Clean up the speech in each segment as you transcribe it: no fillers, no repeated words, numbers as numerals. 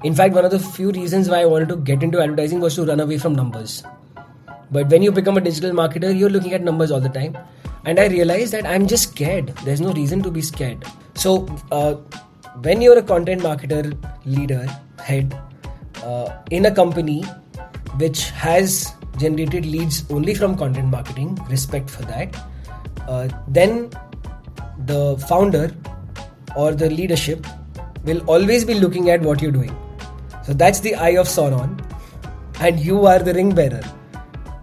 In fact, one of the few reasons why I wanted to get into advertising was to run away from numbers. But when you become a digital marketer, you're looking at numbers all the time. And I realized that I'm just scared. There's no reason to be scared. So, when you're a content marketer, leader, head in a company which has generated leads only from content marketing, respect for that, then the founder or the leadership will always be looking at what you're doing. So that's the eye of Sauron, and you are the ring bearer,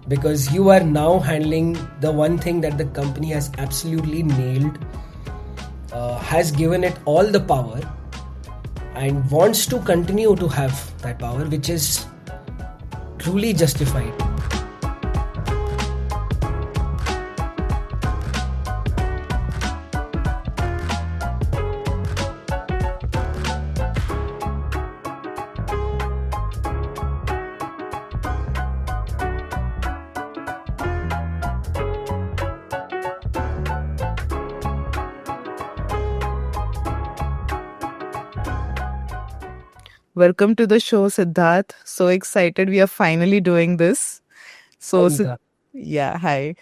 because you are now handling the one thing that the company has absolutely nailed, has given it all the power, and wants to continue to have that power, which is truly justified. Welcome to the show, Siddharth. So excited we are finally doing this. So, yeah, hi.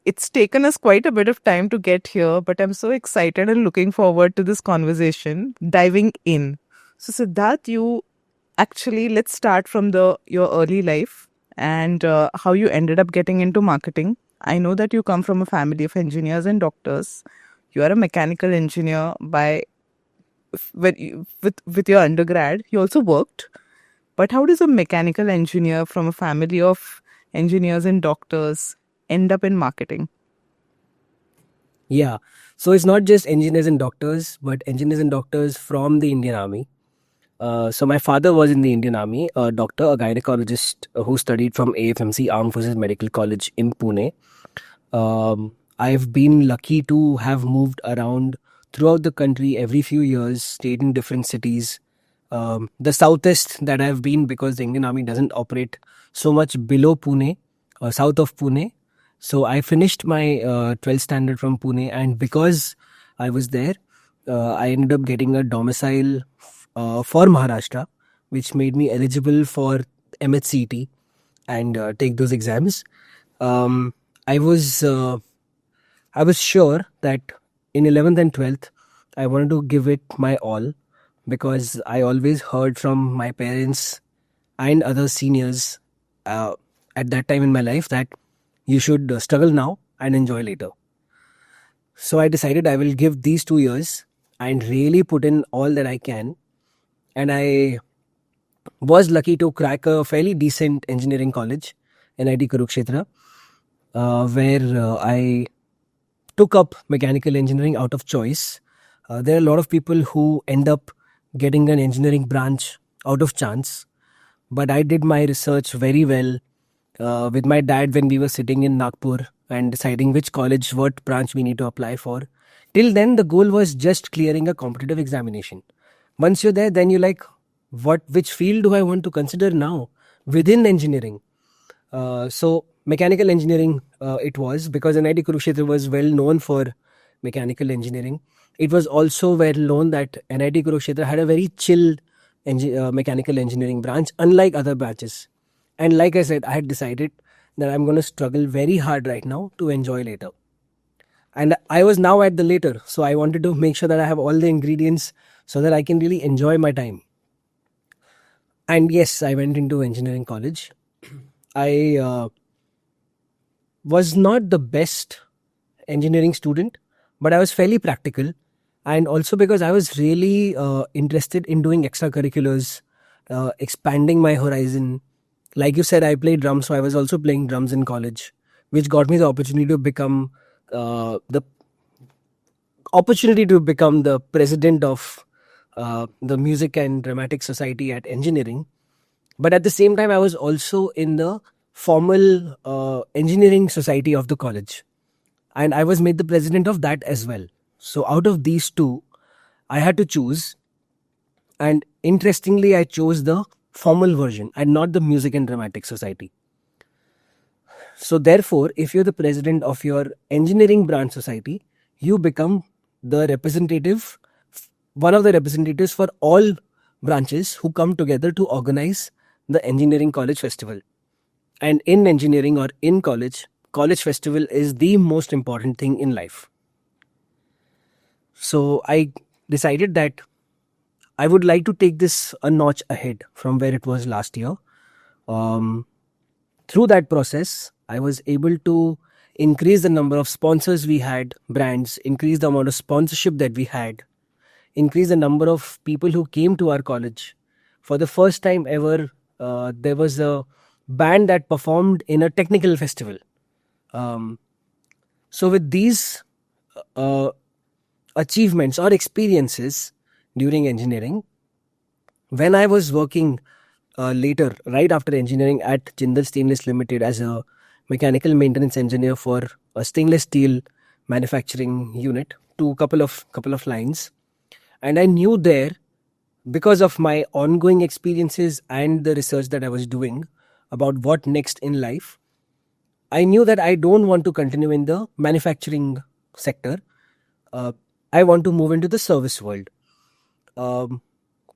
It's taken us quite a bit of time to get here, but I'm so excited and looking forward to this conversation, diving in. So, Siddharth, let's start from your early life and how you ended up getting into marketing. I know that you come from a family of engineers and doctors. You are a mechanical engineer with your undergrad. You also worked. But how does a mechanical engineer from a family of engineers and doctors end up in marketing? Yeah, so it's not just engineers and doctors, but engineers and doctors from the Indian Army. So my father was in the Indian Army, a doctor, a gynecologist who studied from AFMC, Armed Forces Medical College in Pune. I've been lucky to have moved around throughout the country every few years, stayed in different cities. The southest that I've been, because the Indian Army doesn't operate so much below Pune, south of Pune. So I finished my 12th standard from Pune, and because I was there, I ended up getting a domicile for Maharashtra, which made me eligible for MHCET and take those exams. I was sure that in 11th and 12th, I wanted to give it my all, because I always heard from my parents and other seniors at that time in my life that you should struggle now and enjoy later. So I decided I will give these 2 years and really put in all that I can. And I was lucky to crack a fairly decent engineering college, NIT Kurukshetra, where I took up mechanical engineering out of choice. There are a lot of people who end up getting an engineering branch out of chance, but I did my research very well with my dad when we were sitting in Nagpur and deciding which college, what branch we need to apply for. Till then, the goal was just clearing a competitive examination. Once you're there, then you're like, which field do I want to consider now within engineering? So mechanical engineering it was, because NIT Kurukshetra was well known for mechanical engineering. It was also well known that NIT Kurukshetra had a very chill mechanical engineering branch, unlike other branches. And like I said, I had decided that I'm going to struggle very hard right now to enjoy later. And I was now at the later, so I wanted to make sure that I have all the ingredients so that I can really enjoy my time. And yes, I went into engineering college. I was not the best engineering student, but I was fairly practical. And also because I was really interested in doing extracurriculars, expanding my horizon. Like you said, I played drums, so I was also playing drums in college, which got me the opportunity to become the president of the Music and Dramatic Society at engineering. But at the same time, I was also in the formal engineering society of the college, and I was made the president of that as well. So out of these two, I had to choose, and interestingly, I chose the formal version and not the Music and Dramatic Society. So therefore, if you're the president of your engineering branch society, you become the representative, one of the representatives for all branches who come together to organize the engineering college festival. And in engineering or in college, college festival is the most important thing in life. So I decided that I would like to take this a notch ahead from where it was last year. Um, Through that process, I was able to increase the number of sponsors we had, brands, increase the amount of sponsorship that we had, increase the number of people who came to our college. For the first time ever, there was a band that performed in a technical festival. Um, so, with these uh, achievements or experiences during engineering, when I was working later, right after engineering at Jindal Stainless Limited as a mechanical maintenance engineer for a stainless steel manufacturing unit, to couple of lines, and I knew there, because of my ongoing experiences and the research that I was doing about what next in life, I knew that I don't want to continue in the manufacturing sector. Uh, I want to move into the service world. Um,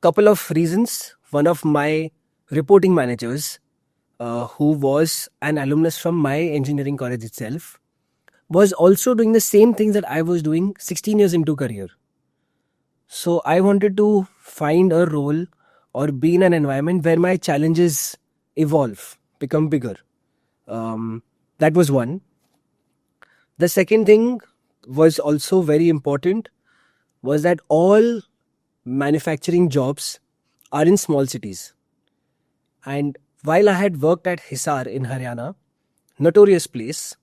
Couple of reasons. One of my reporting managers, who was an alumnus from my engineering college itself, was also doing the same things that I was doing 16 years into career. So I wanted to find a role or be in an environment where my challenges evolve, become bigger. That was one. The second thing was also very important, was that all manufacturing jobs are in small cities. And while I had worked at Hisar in Haryana, notorious place,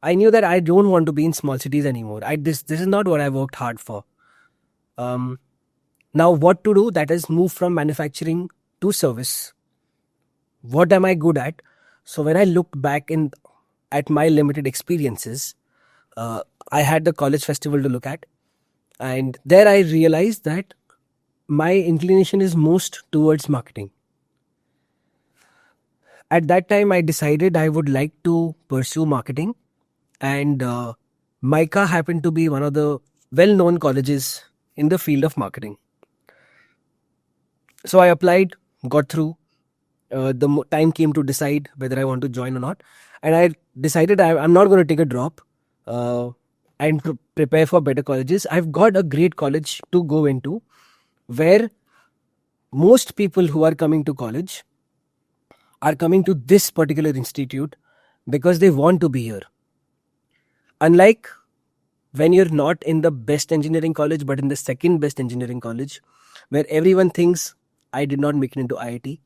I knew that I don't want to be in small cities anymore. This is not what I worked hard for. Um, Now, what to do? That is move from manufacturing to service. What am I good at? So when I looked back in at my limited experiences, I had the college festival to look at, and there I realized that my inclination is most towards marketing. At that time, I decided I would like to pursue marketing, and MICA happened to be one of the well-known colleges in the field of marketing. So I applied, got through. Time came to decide whether I want to join or not, and I decided I'm not going to take a drop and prepare for better colleges. I've got a great college to go into, where most people who are coming to college are coming to this particular institute because they want to be here. Unlike when you're not in the best engineering college but in the second best engineering college, where everyone thinks I did not make it into IIT,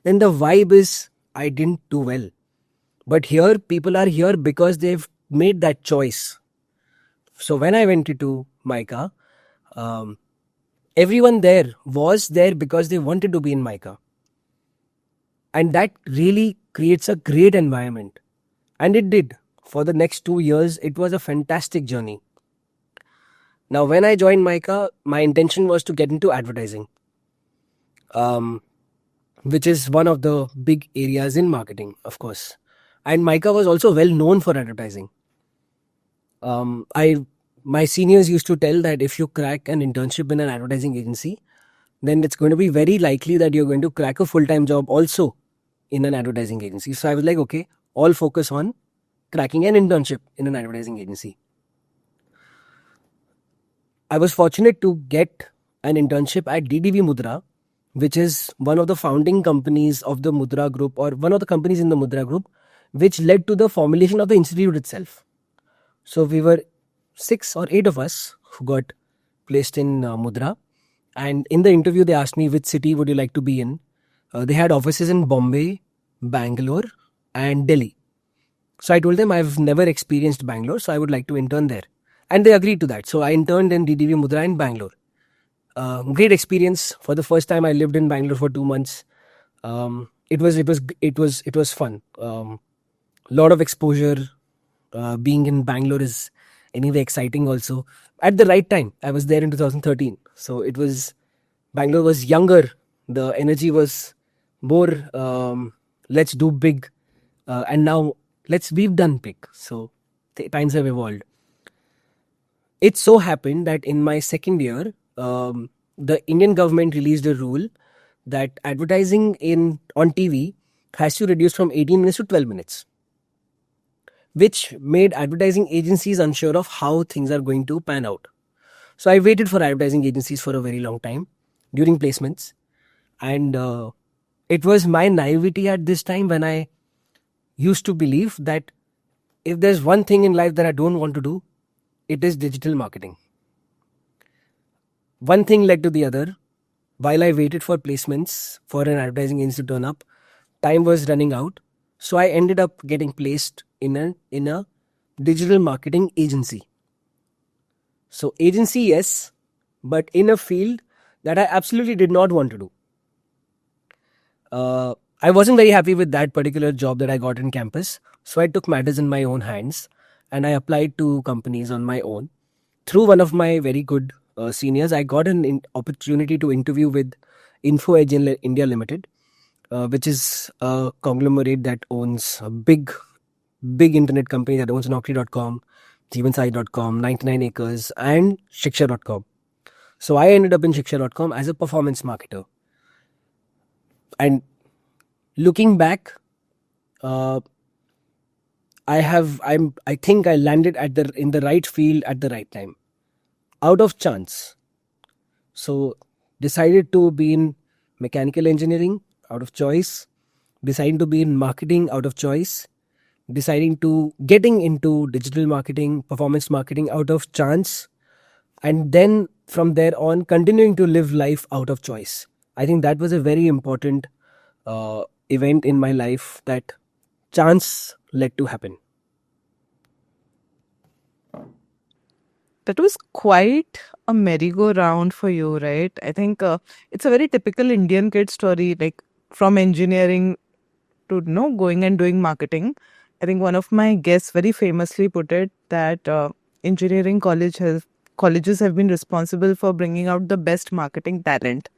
then the vibe is I didn't do well. But here, people are here because they've made that choice. So when I went into MICA, um, everyone there was there because they wanted to be in MICA. And that really creates a great environment. And it did. For the next 2 years, it was a fantastic journey. Now, when I joined MICA, my intention was to get into advertising, which is one of the big areas in marketing, of course. And MICA was also well known for advertising. My seniors used to tell that if you crack an internship in an advertising agency, then it's going to be very likely that you're going to crack a full-time job also in an advertising agency. So I was like, okay, all focus on cracking an internship in an advertising agency. I was fortunate to get an internship at DDV Mudra, which is one of the founding companies of the Mudra Group, or one of the companies in the Mudra Group, which led to the formulation of the institute itself. So we were 6 or 8 of us who got placed in Mudra. And in the interview, they asked me which city would you like to be in. They had offices in Bombay, Bangalore, and Delhi. So I told them I've never experienced Bangalore, so I would like to intern there. And they agreed to that. So I interned in DDV Mudra in Bangalore. Great experience. For the first time, I lived in Bangalore for 2 months. It was fun. Lot of exposure. Being in Bangalore is anyway exciting also. At the right time, I was there in 2013. So Bangalore was younger. The energy was more, let's do big. And now we've done big. So times have evolved. It so happened that in my second year, the Indian government released a rule that advertising on TV has to reduce from 18 minutes to 12 minutes, which made advertising agencies unsure of how things are going to pan out. So I waited for advertising agencies for a very long time during placements, and it was my naivety at this time when I used to believe that if there's one thing in life that I don't want to do, it is digital marketing. One thing led to the other. While I waited for placements for an advertising agency to turn up, time was running out. So I ended up getting placed in a digital marketing agency. So agency, yes, but in a field that I absolutely did not want to do. I wasn't very happy with that particular job that I got in campus. So I took matters in my own hands and I applied to companies on my own. Through one of my very good seniors, I got an opportunity to interview with Info Edge India Limited, which is a conglomerate that owns a big internet company that owns Naukri.com, Jeevansai.com, 99 Acres, and Shiksha.com. So I ended up in Shiksha.com as a performance marketer. And looking back, I think I landed in the right field at the right time, out of chance. So decided to be in mechanical engineering out of choice, deciding to be in marketing out of choice, deciding to getting into digital marketing, performance marketing out of chance, and then from there on continuing to live life out of choice. I think that was a very important event in my life that chance led to happen. That was quite a merry-go-round for you, right? I think it's a very typical Indian kid story, like from engineering to going and doing marketing. I think one of my guests very famously put it that engineering colleges have been responsible for bringing out the best marketing talent.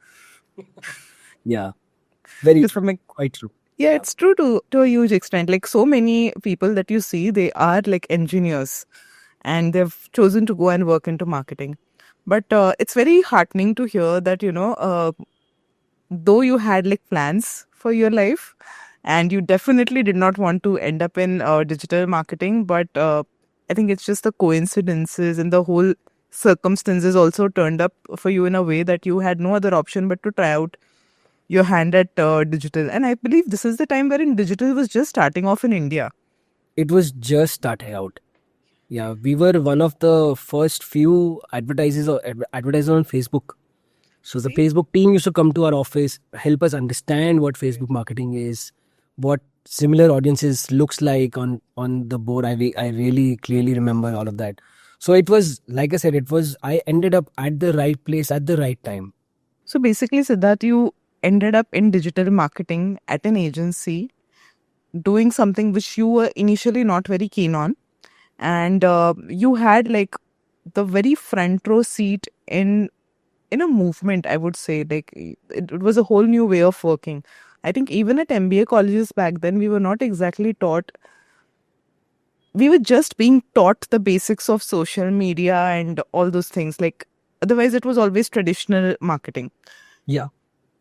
Yeah, very Because from a quite true. yeah, it's true to a huge extent. Like so many people that you see, they are like engineers and they've chosen to go and work into marketing. But it's very heartening to hear that, though you had like plans for your life and you definitely did not want to end up in digital marketing, but I think it's just the coincidences and the whole circumstances also turned up for you in a way that you had no other option but to try out your hand at digital. And I believe this is the time wherein digital was just starting off in India. It was just starting out. Yeah, we were one of the first few advertisers on Facebook. So the Facebook team used to come to our office, help us understand what Facebook marketing is, what similar audiences looks like on the board. I really clearly remember all of that. So it was, like I said, I ended up at the right place at the right time. So basically, Siddharth, you ended up in digital marketing at an agency doing something which you were initially not very keen on, and you had like the very front row seat in a movement, I would say. Like it was a whole new way of working. I think even at MBA colleges back then, we were not exactly taught. We were just being taught the basics of social media and all those things. Like otherwise, it was always traditional marketing. Yeah.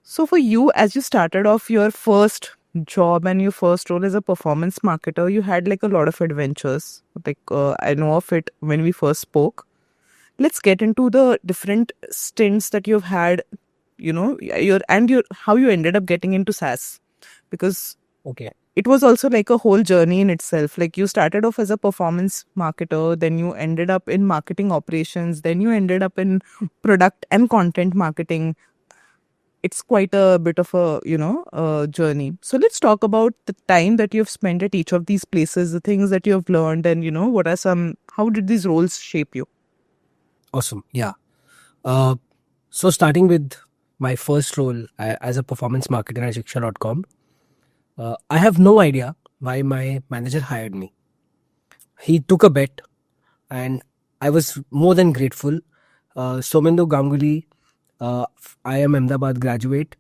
So for you, as you started off your first job and your first role as a performance marketer, you had like a lot of adventures. Like I know of it when we first spoke. Let's get into the different stints that you've had. Your how you ended up getting into SaaS, because Okay. it was also like a whole journey in itself. Like you started off as a performance marketer, then you ended up in marketing operations, then you ended up in product and content marketing. It's quite a bit of a journey. So let's talk about the time that you've spent at each of these places, the things that you have learned, and what are how did these roles shape you? Awesome. Yeah. So starting with my first role as a performance marketer at Shiksha.com, I have no idea why my manager hired me. He took a bet, and I was more than grateful. Somendu Ganguly, I am Ahmedabad graduate,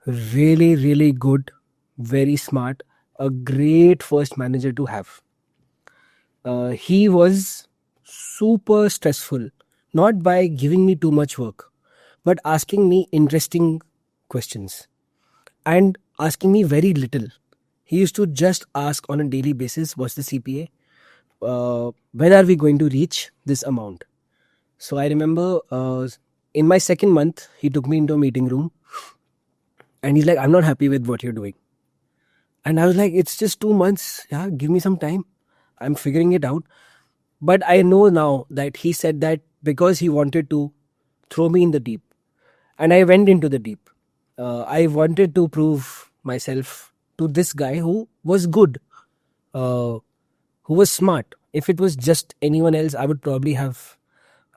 really, really good, very smart, a great first manager to have. He was super stressful, not by giving me too much work, but asking me interesting questions. and asking me very little. He used to just ask on a daily basis, what's the CPA? When are we going to reach this amount? So I remember in my second month, he took me into a meeting room and he's like, I'm not happy with what you're doing. And I was like, it's just 2 months. Yeah, give me some time. I'm figuring it out. But I know now that he said that because he wanted to throw me in the deep. And I went into the deep. I wanted to prove myself to this guy who was good, uh, who was smart. If it was just anyone else, I would probably have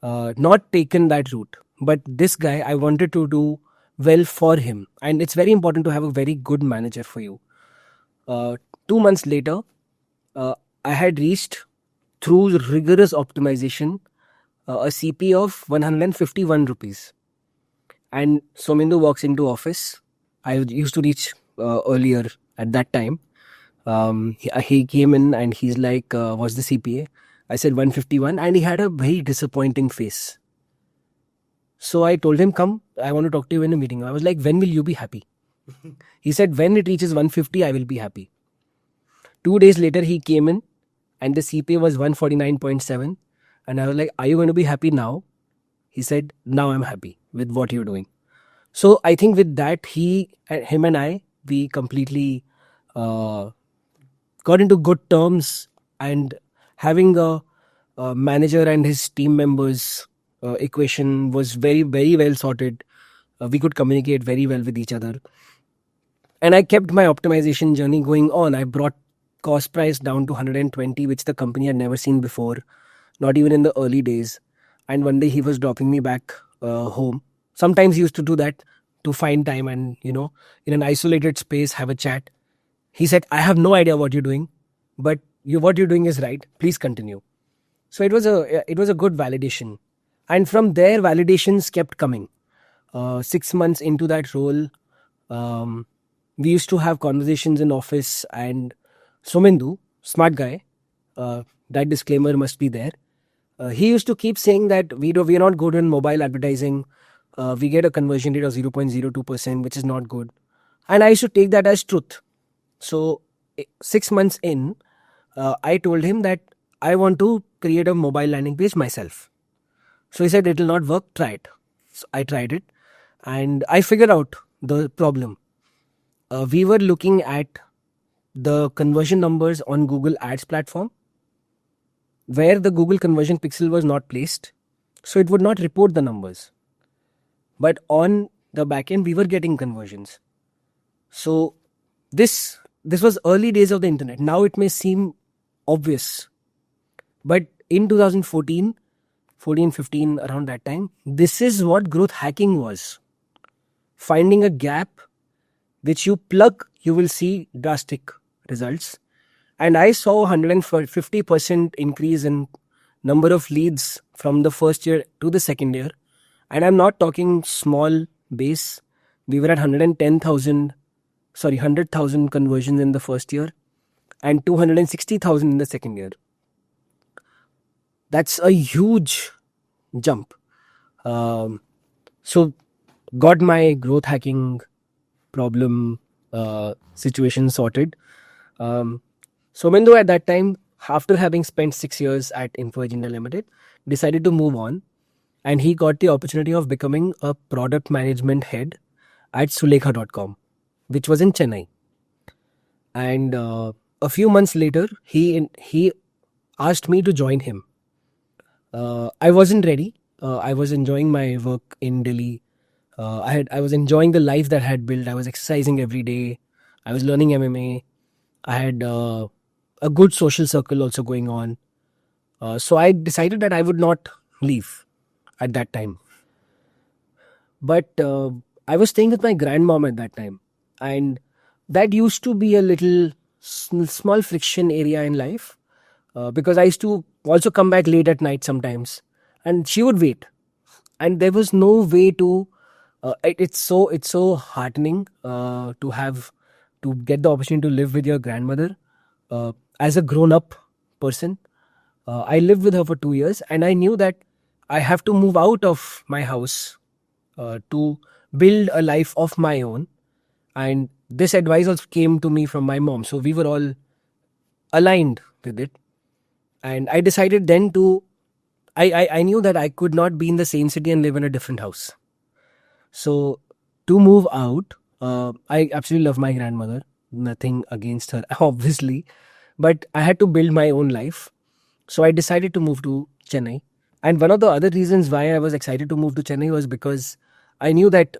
not taken that route. But this guy, I wanted to do well for him. And it's very important to have a very good manager for you. 2 months later, uh, I had reached through rigorous optimization a CP of 151 rupees. And Somindu walks into office. I used to reach earlier at that time. He came in and he's like, what's the CPA? I said 151 and he had a very disappointing face. So I told him, come, I want to talk to you in a meeting. I was like, when will you be happy? He said, when it reaches 150, I will be happy. 2 days later, he came in and the CPA was 149.7. And I was like, are you going to be happy now? He said, now I'm happy with what you're doing. So I think with that, him and I, we completely got into good terms, and having a manager and his team members equation was very, very well sorted. We could communicate very well with each other. And I kept my optimization journey going on. I brought cost price down to 120, which the company had never seen before, not even in the early days. And one day he was dropping me back home. Sometimes he used to do that to find time and, in an isolated space, have a chat. He said, I have no idea what you're doing, but what you're doing is right. Please continue. So it was a good validation. And from there, validations kept coming. 6 months into that role, we used to have conversations in office, and Somindu, smart guy, that disclaimer must be there. He used to keep saying that we are not good in mobile advertising. We get a conversion rate of 0.02%, which is not good. And I used to take that as truth. So 6 months in, I told him that I want to create a mobile landing page myself. So he said, it will not work, try it. So I tried it and I figured out the problem. We were looking at the conversion numbers on Google Ads platform, where the Google conversion pixel was not placed, so it would not report the numbers. But on the backend, we were getting conversions. So this was early days of the internet. Now it may seem obvious, but in 2014, 15, around that time, this is what growth hacking was. Finding a gap which you plug, you will see drastic results. And I saw 150% increase in number of leads from the first year to the second year. And I'm not talking small base. We were at 100,000 conversions in the first year and 260,000 in the second year. That's a huge jump. So got my growth hacking problem situation sorted. Somindu at that time, after having spent 6 years at Info Edge India Limited, decided to move on, and he got the opportunity of becoming a product management head at Sulekha.com, which was in Chennai. And a few months later, he asked me to join him. I wasn't ready. I was enjoying my work in Delhi. I was enjoying the life that I had built. I was exercising every day. I was learning MMA. I had a good social circle also going on. So I decided that I would not leave at that time. But I was staying with my grandmom at that time. And that used to be a little small friction area in life. Because I used to also come back late at night sometimes. And she would wait. And there was no way to... it's so heartening to get the opportunity to live with your grandmother as a grown-up person. I lived with her for 2 years, and I knew that I have to move out of my house to build a life of my own. And this advice also came to me from my mom. So we were all aligned with it. And I decided then to, I knew that I could not be in the same city and live in a different house. So to move out, I absolutely love my grandmother. Nothing against her, obviously. But I had to build my own life. So I decided to move to Chennai. And one of the other reasons why I was excited to move to Chennai was because I knew that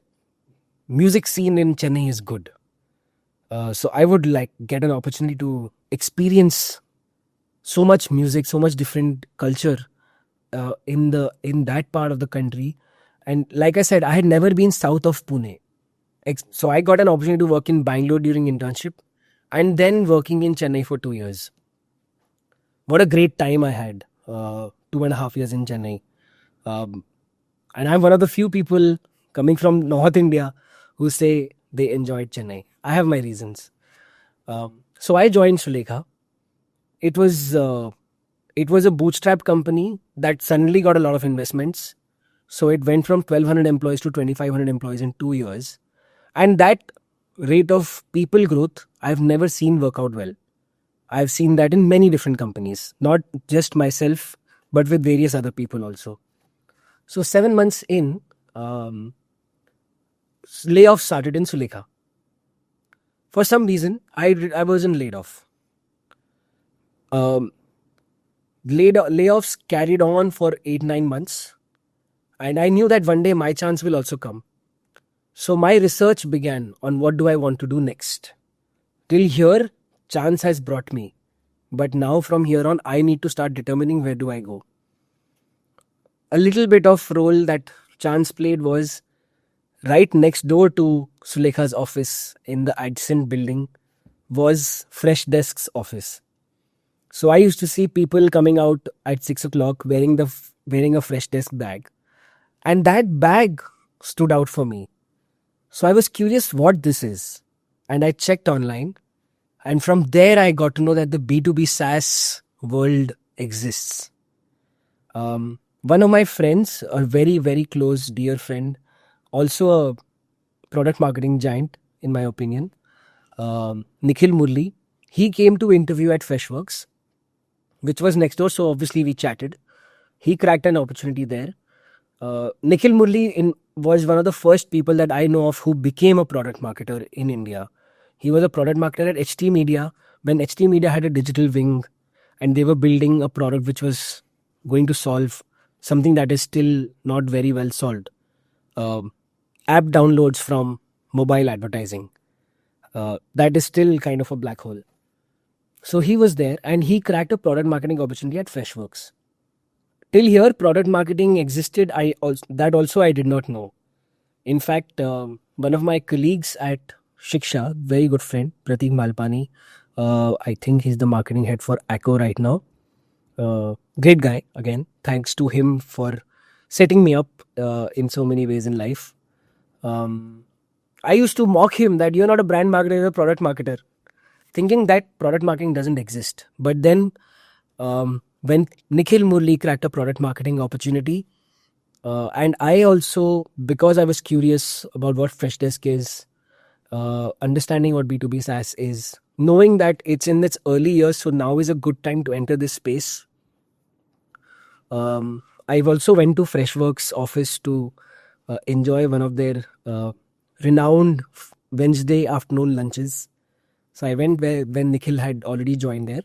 music scene in Chennai is good. So I would like get an opportunity to experience so much music, so much different culture in that part of the country. And like I said, I had never been south of Pune. So I got an opportunity to work in Bangalore during internship and then working in Chennai for 2 years. What a great time I had. 2.5 years in Chennai. And I'm one of the few people coming from North India who say they enjoyed Chennai. I have my reasons. So I joined Sulekha. It was a bootstrap company that suddenly got a lot of investments. So it went from 1,200 employees to 2,500 employees in 2 years. And that rate of people growth, I've never seen work out well. I've seen that in many different companies, not just myself, but with various other people also. So 7 months in, layoffs started in Sulekha. For some reason, I wasn't laid off. Layoffs carried on for 8-9 months, and I knew that one day my chance will also come. So my research began on what do I want to do next. Till here, chance has brought me. But now from here on, I need to start determining where do I go. A little bit of role that chance played was right next door to Sulekha's office in the adjacent building was Fresh Desk's office. So I used to see people coming out at 6 o'clock wearing a Fresh Desk bag. And that bag stood out for me. So I was curious what this is. And I checked online. And from there, I got to know that the B2B SaaS world exists. One of my friends, a very, very close, dear friend, also a product marketing giant, in my opinion, Nikhil Murli, he came to interview at Freshworks, which was next door. So obviously we chatted. He cracked an opportunity there. Nikhil Murli was one of the first people that I know of who became a product marketer in India. He was a product marketer at HT Media when HT Media had a digital wing and they were building a product which was going to solve something that is still not very well solved. App downloads from mobile advertising. That is still kind of a black hole. So he was there and he cracked a product marketing opportunity at Freshworks. Till here, product marketing existed. That also I did not know. In fact, one of my colleagues at Shiksha, very good friend, Pratik Malpani, I think he's the marketing head for Acco right now. Great guy, again. Thanks to him for setting me up in so many ways in life. I used to mock him that you're not a brand marketer, you're a product marketer, thinking that product marketing doesn't exist. But then when Nikhil Murli cracked a product marketing opportunity, and I also, because I was curious about what Freshdesk is, understanding what B2B SaaS is, knowing that it's in its early years, so now is a good time to enter this space. I've also went to Freshworks office to enjoy one of their renowned Wednesday afternoon lunches. So I went when Nikhil had already joined there.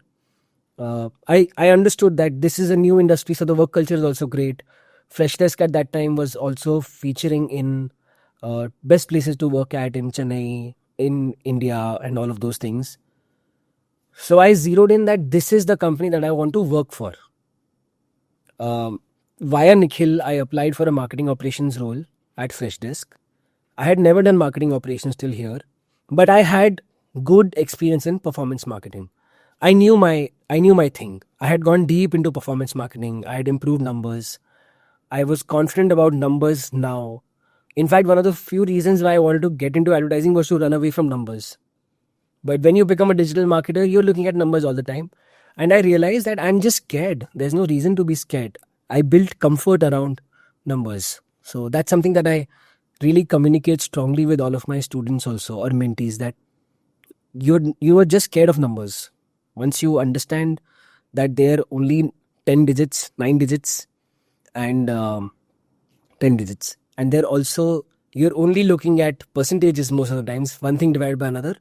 I understood that this is a new industry, so the work culture is also great. Freshdesk at that time was also featuring in best places to work at in Chennai, in India, and all of those things. So I zeroed in that this is the company that I want to work for. Via Nikhil, I applied for a marketing operations role at Freshdesk. I had never done marketing operations till here, but I had good experience in performance marketing. I knew my thing. I had gone deep into performance marketing. I had improved numbers. I was confident about numbers now. In fact, one of the few reasons why I wanted to get into advertising was to run away from numbers. But when you become a digital marketer, you're looking at numbers all the time. And I realized that I'm just scared. There's no reason to be scared. I built comfort around numbers. So that's something that I really communicate strongly with all of my students also, or mentees, that you are just scared of numbers. Once you understand that they're only 10 digits, 9 digits, and 10 digits, and they're also, you're only looking at percentages most of the times, one thing divided by another.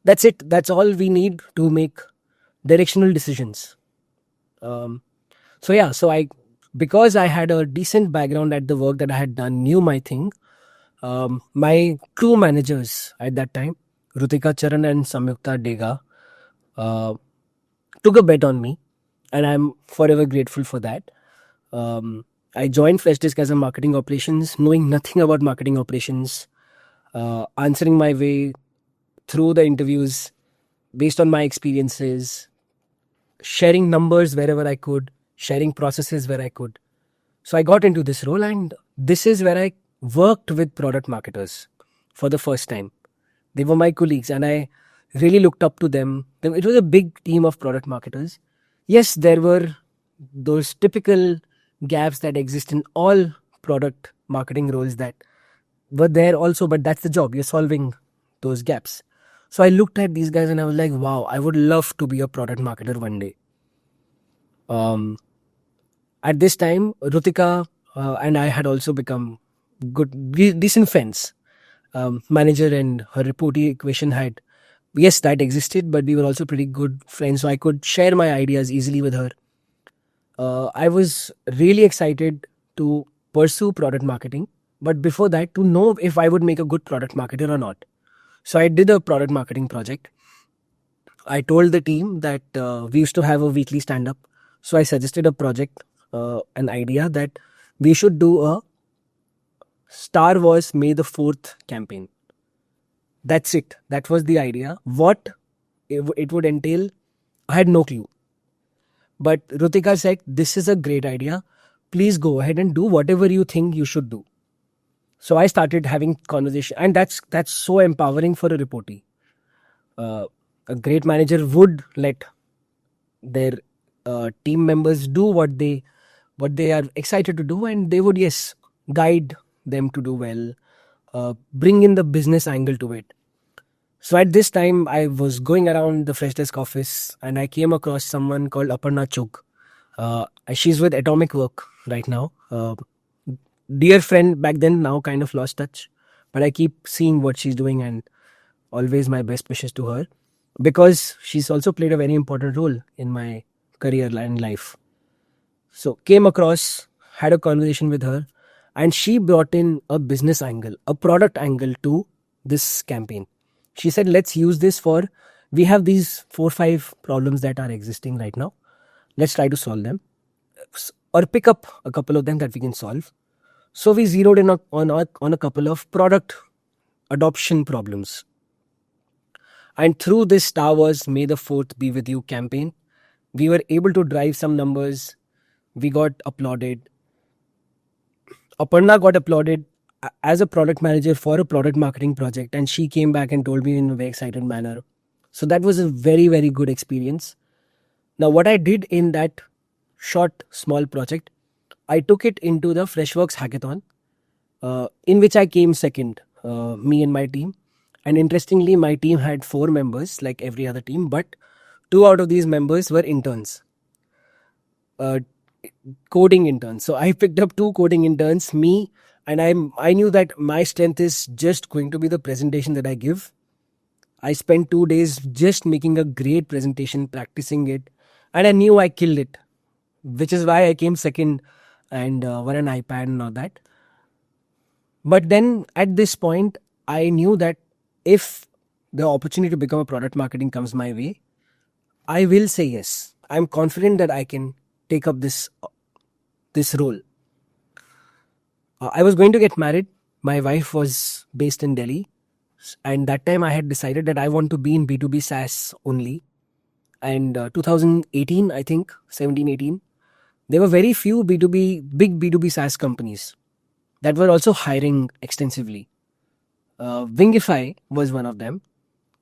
That's it. That's all we need to make directional decisions. Um, so yeah, so I, because I had a decent background at the work that I had done, knew my thing. My two managers at that time, Rutika Charan and Samyukta Dega, uh, took a bet on me, and I'm forever grateful for that. I joined Freshdesk as a marketing operations, knowing nothing about marketing operations, answering my way through the interviews based on my experiences, sharing numbers wherever I could, sharing processes where I could. So I got into this role, and this is where I worked with product marketers for the first time. They were my colleagues, and I really looked up to them. It was a big team of product marketers. Yes, there were those typical gaps that exist in all product marketing roles that were there also, but that's the job. You're solving those gaps. So I looked at these guys and I was like, wow, I would love to be a product marketer one day. Um, at this time, Rutika and I had also become decent friends. Manager and her reportee equation had, yes, that existed, but we were also pretty good friends, so I could share my ideas easily with her. I was really excited to pursue product marketing, but before that, to know if I would make a good product marketer or not. So I did a product marketing project. I told the team that we used to have a weekly stand up. So I suggested a project, an idea that we should do a Star Wars May the 4th campaign. That's it. That was the idea. What it would entail, I had no clue. But Rutika said, this is a great idea. Please go ahead and do whatever you think you should do. So I started having conversation, and that's so empowering for a reportee. A great manager would let their team members do what they are excited to do, and they would, yes, guide them to do well, bring in the business angle to it. So at this time, I was going around the Freshdesk office, and I came across someone called Aparna Chuk. She's with Atomic Work right now. Dear friend back then, now kind of lost touch, but I keep seeing what she's doing, and always my best wishes to her, because she's also played a very important role in my career and life. So came across, had a conversation with her, and she brought in a business angle, a product angle to this campaign. She said, let's use this for, we have these 4 5 problems that are existing right now. Let's try to solve them, or pick up a couple of them that we can solve. So we zeroed in on a couple of product adoption problems. And through this Star Wars May the 4th Be With You campaign, we were able to drive some numbers. We got applauded. Aparna got applauded as a product manager for a product marketing project, and she came back and told me in a very excited manner. So that was a very, very good experience. Now, what I did in that short, small project, I took it into the Freshworks hackathon, in which I came second, me and my team. And interestingly, my team had 4 members, like every other team, but 2 out of these members were interns, uh, coding interns. So I picked up 2 coding interns, me, and I knew that my strength is just going to be the presentation that I give. I spent 2 days just making a great presentation, practicing it, and I knew I killed it, which is why I came second and won an iPad and all that. But then at this point, I knew that if the opportunity to become a product marketing comes my way, I will say yes. I'm confident that I can take up this role. I was going to get married. My wife was based in Delhi, and that time I had decided that I want to be in B2B SaaS only. And 2018, I think 17, 18, there were very few big B2B SaaS companies that were also hiring extensively. Wingify was one of them,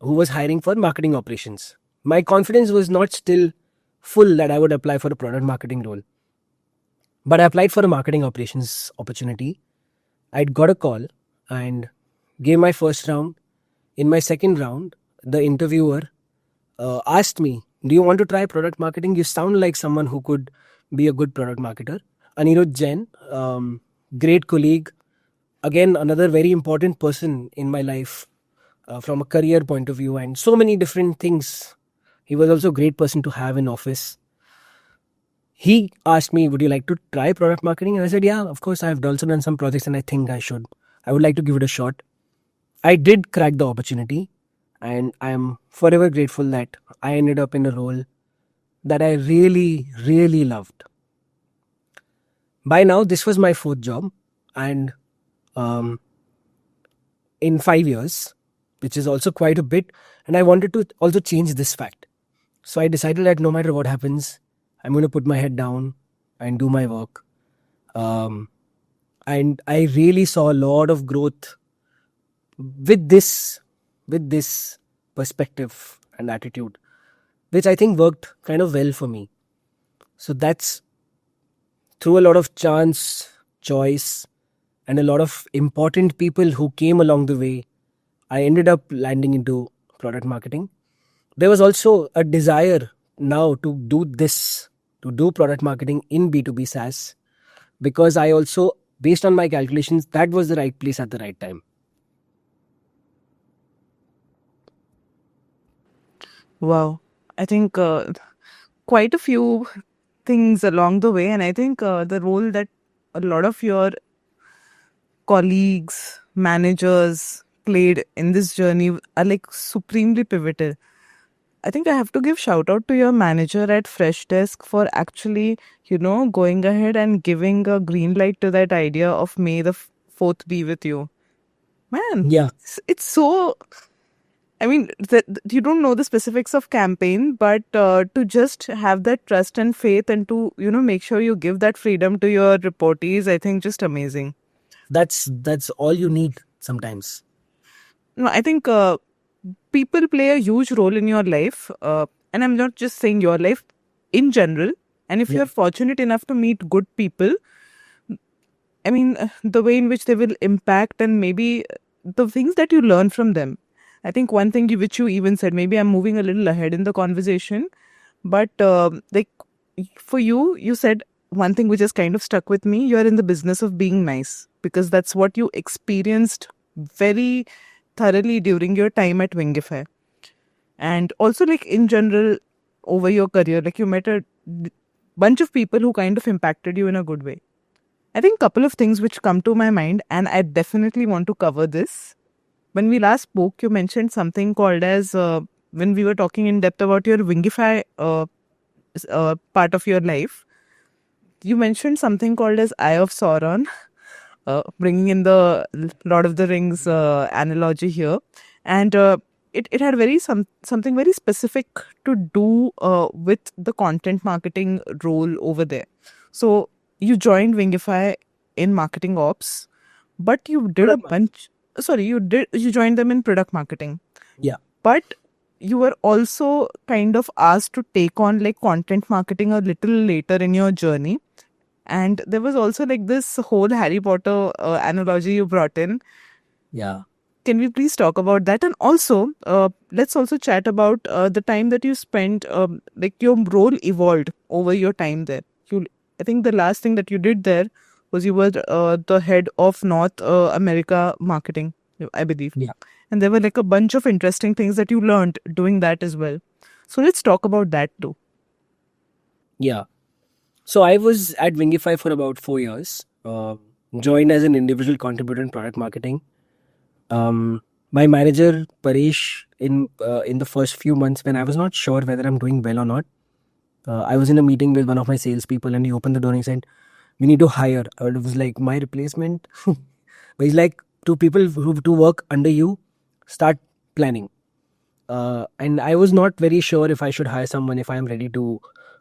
who was hiring for marketing operations. My confidence was not still full that I would apply for a product marketing role. But I applied for a marketing operations opportunity. I'd got a call and gave my first round. In my second round, the interviewer asked me, "Do you want to try product marketing? You sound like someone who could be a good product marketer." Anirudh Jain, great colleague, again another very important person in my life from a career point of view, and so many different things. He was also a great person to have in office. He asked me, "Would you like to try product marketing?" And I said, "Yeah, of course. I've also done some projects, and I think I would like to give it a shot." I did crack the opportunity, and I am forever grateful that I ended up in a role that I really, really loved. By now, this was my fourth job, and um, in 5 years, which is also quite a bit, and I wanted to also change this fact. So I decided that no matter what happens, I'm going to put my head down and do my work. Um, and I really saw a lot of growth with this perspective and attitude, which I think worked kind of well for me. So that's through a lot of chance, choice, and a lot of important people who came along the way, I ended up landing into product marketing. There was also a desire now to do this, to do product marketing in B2B SaaS, because I also, based on my calculations, that was the right place at the right time. Wow. I think quite a few things along the way, and I think the role that a lot of your colleagues, managers played in this journey are like supremely pivotal. I think I have to give shout out to your manager at Freshdesk for actually, going ahead and giving a green light to that idea of May the 4th be with you. Man, Yeah, it's so. I mean, you don't know the specifics of campaign, but to just have that trust and faith and to, make sure you give that freedom to your reportees, I think just amazing. that's all you need sometimes. No, I think people play a huge role in your life. And I'm not just saying your life in general. And if Yeah, you're fortunate enough to meet good people, I mean, the way in which they will impact and maybe the things that you learn from them. I think one thing which you even said, maybe I'm moving a little ahead in the conversation, but like for you, you said one thing which has kind of stuck with me. You're in the business of being nice because that's what you experienced very thoroughly during your time at Wingify. And also, like in general, over your career, like you met a bunch of people who kind of impacted you in a good way. I think couple of things which come to my mind, and I definitely want to cover this. When we last spoke, you mentioned something called as when we were talking in depth about your Wingify part of your life. You mentioned something called as Eye of Sauron, bringing in the Lord of the Rings analogy here, and it had something very specific to do with the content marketing role over there. So you joined Wingify in marketing ops, but you did a product marketing. bunch. Sorry, you joined them in product marketing, Yeah, but you were also kind of asked to take on like content marketing a little later in your journey. And there was also like this whole Harry Potter analogy you brought in. yeah, Can we please talk about that? And also, let's also chat about the time that you spent, like your role evolved over your time there. I think the last thing that you did there was you were the head of North America marketing, I believe. yeah, And there were like a bunch of interesting things that you learned doing that as well. So let's talk about that too. yeah. So I was at Wingify for about 4 years. Joined as an individual contributor in product marketing. My manager Paresh, in the first few months when I was not sure whether I'm doing well or not, I was in a meeting with one of my salespeople, and he opened the door and he said, "We need to hire." And it was like my replacement. But he's like, "Two people who to work under you, start planning." And I was not very sure if I should hire someone, if I am ready to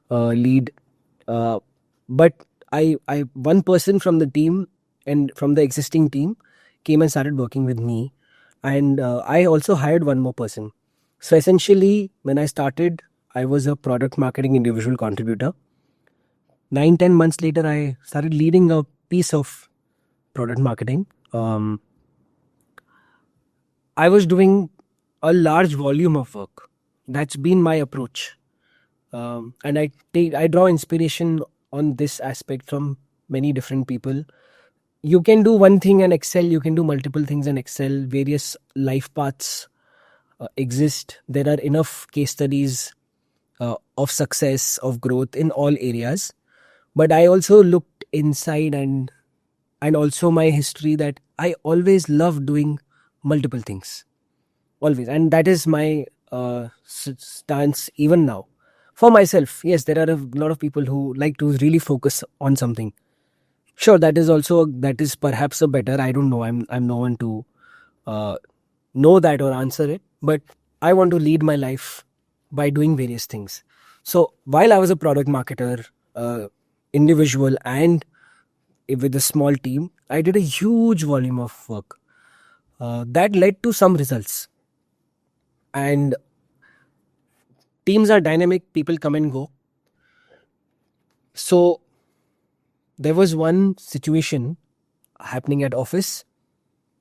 lead. Uh, but one person from the team and from the existing team came and started working with me, and I also hired one more person. So essentially, when I started, I was a product marketing individual contributor. 9-10 months later, I started leading a piece of product marketing. I was doing a large volume of work. That's been my approach. And I draw inspiration on this aspect from many different people. You can do one thing and excel, you can do multiple things and excel. Various life paths exist. There are enough case studies of success, of growth in all areas. But I also looked inside and also my history, that I always love doing multiple things, always, and that is my stance even now. For myself, yes, there are a lot of people who like to really focus on something. Sure, that is perhaps a better. I don't know. I'm no one to uh, know that or answer it, but I want to lead my life by doing various things. So while I was a product marketer, individual, and with a small team, I did a huge volume of work that led to some results. And teams are dynamic; people come and go. So there was one situation happening at office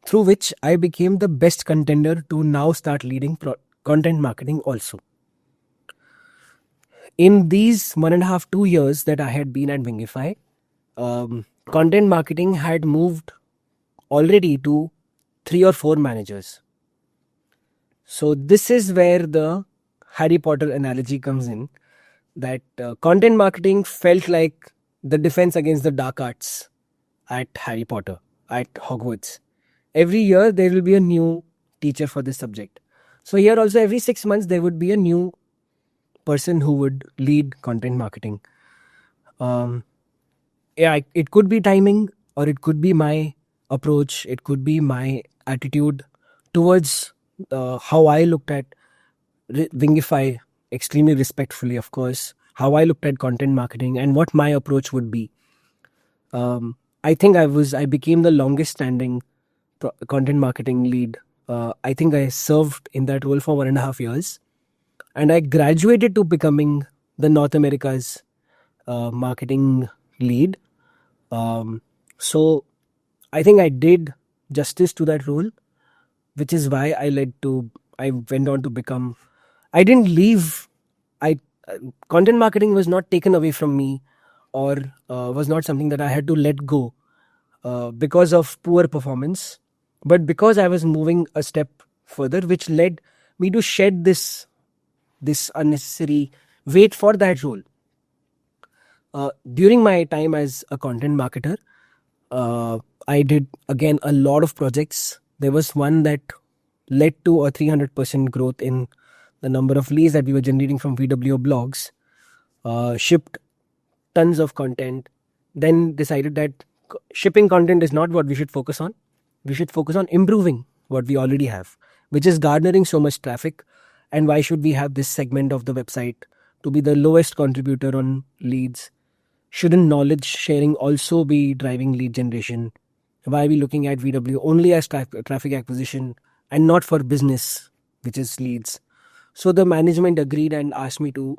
through which I became the best contender to now start leading content marketing also. In these 1.5, 2 years that I had been at Wingify, content marketing had moved already to 3 or 4 managers. So this is where the Harry Potter analogy comes in, that content marketing felt like the defense against the dark arts at Harry Potter, at Hogwarts. Every year there will be a new teacher for this subject. So here also every 6 months there would be a new person who would lead content marketing. Um, yeah, it could be timing, or it could be my approach, it could be my attitude towards how I looked at Wingify, extremely respectfully, of course, how I looked at content marketing and what my approach would be. I think I became the longest standing content marketing lead. I think I served in that role for 1.5 years, and I graduated to becoming the North America's marketing lead. So I think I did justice to that role, which is why I went on to become. I didn't leave. I Content marketing was not taken away from me, or was not something that I had to let go because of poor performance, but because I was moving a step further, which led me to shed this unnecessary weight for that role. During my time as a content marketer, I did again a lot of projects. There was one that led to a 300% growth in the number of leads that we were generating from VWO blogs. Shipped tons of content, then decided that shipping content is not what we should focus on. We should focus on improving what we already have, which is garnering so much traffic. And why should we have this segment of the website to be the lowest contributor on leads? Shouldn't knowledge sharing also be driving lead generation? Why are we looking at VW only as traffic acquisition and not for business, which is leads? So the management agreed and asked me to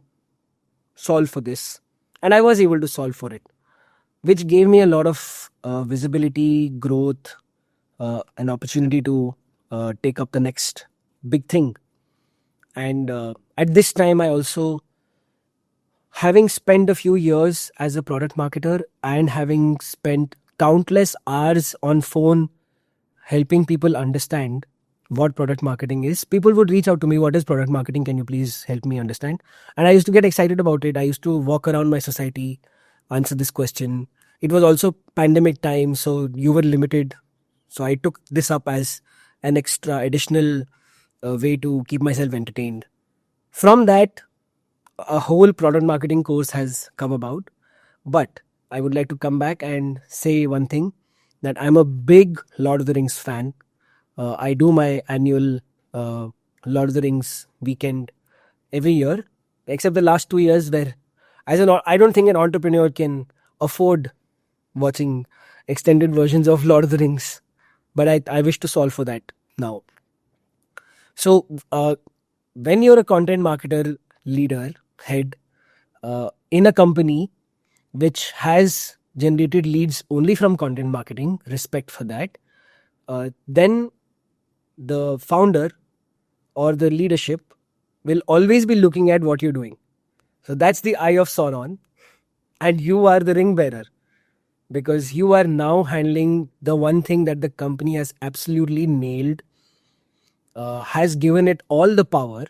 solve for this, and I was able to solve for it, which gave me a lot of visibility, growth, an opportunity to take up the next big thing. And at this time, I also, having spent a few years as a product marketer and having spent countless hours on phone helping people understand what product marketing is, people would reach out to me, what is product marketing, can you please help me understand? And I used to get excited about it. I used to walk around my society, answer this question. It was also pandemic time, so you were limited, so I took this up as an extra additional way to keep myself entertained. From that, a whole product marketing course has come about. But I would like to come back and say one thing, that I'm a big Lord of the Rings fan. I do my annual Lord of the Rings weekend every year, except the last 2 years where, I don't think an entrepreneur can afford watching extended versions of Lord of the Rings. But I wish to solve for that now. So when you're a content marketer, leader, head in a company which has generated leads only from content marketing, respect for that, then the founder or the leadership will always be looking at what you're doing. So that's the eye of Sauron, and you are the ring bearer because you are now handling the one thing that the company has absolutely nailed, has given it all the power,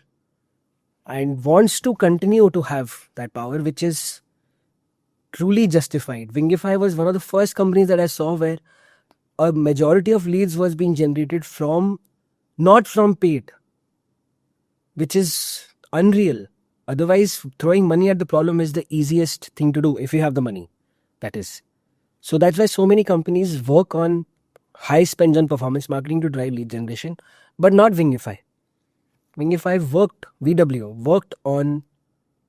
and wants to continue to have that power, which is truly justified. Wingify was one of the first companies that I saw where a majority of leads was being generated from not from paid, which is unreal. Otherwise, throwing money at the problem is the easiest thing to do if you have the money. That is. So that's why so many companies work on high spends on performance marketing to drive lead generation, but not Wingify. VW worked on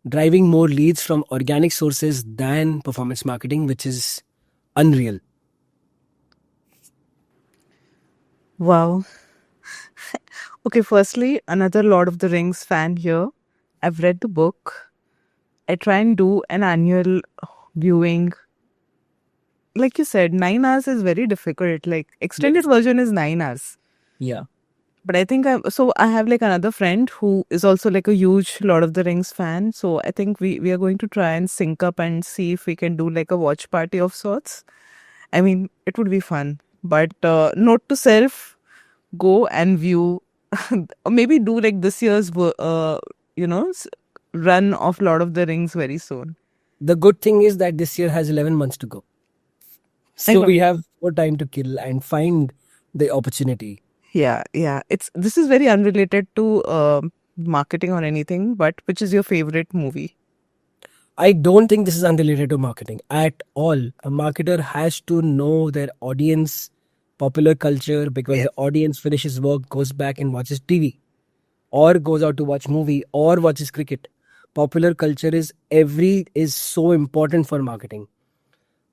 driving more leads from organic sources than performance marketing, which is unreal. Wow. Okay, firstly, another Lord of the Rings fan here. I've read the book. I try and do an annual viewing. Like you said, 9 hours is very difficult. Like extended version is 9 hours. Yeah. But I think I have like another friend who is also like a huge Lord of the Rings fan. So I think we are going to try and sync up and see if we can do like a watch party of sorts. I mean, it would be fun. But note to self, go and view, or maybe do like this year's, run of Lord of the Rings very soon. The good thing is that this year has 11 months to go. I So know. we have more time to kill and find the opportunity. Yeah. This is very unrelated to marketing or anything, but which is your favorite movie? I don't think this is unrelated to marketing at all. A marketer has to know their audience, popular culture, because Yeah. the audience finishes work, goes back and watches TV, or goes out to watch movie, or watches cricket. Popular culture is so important for marketing.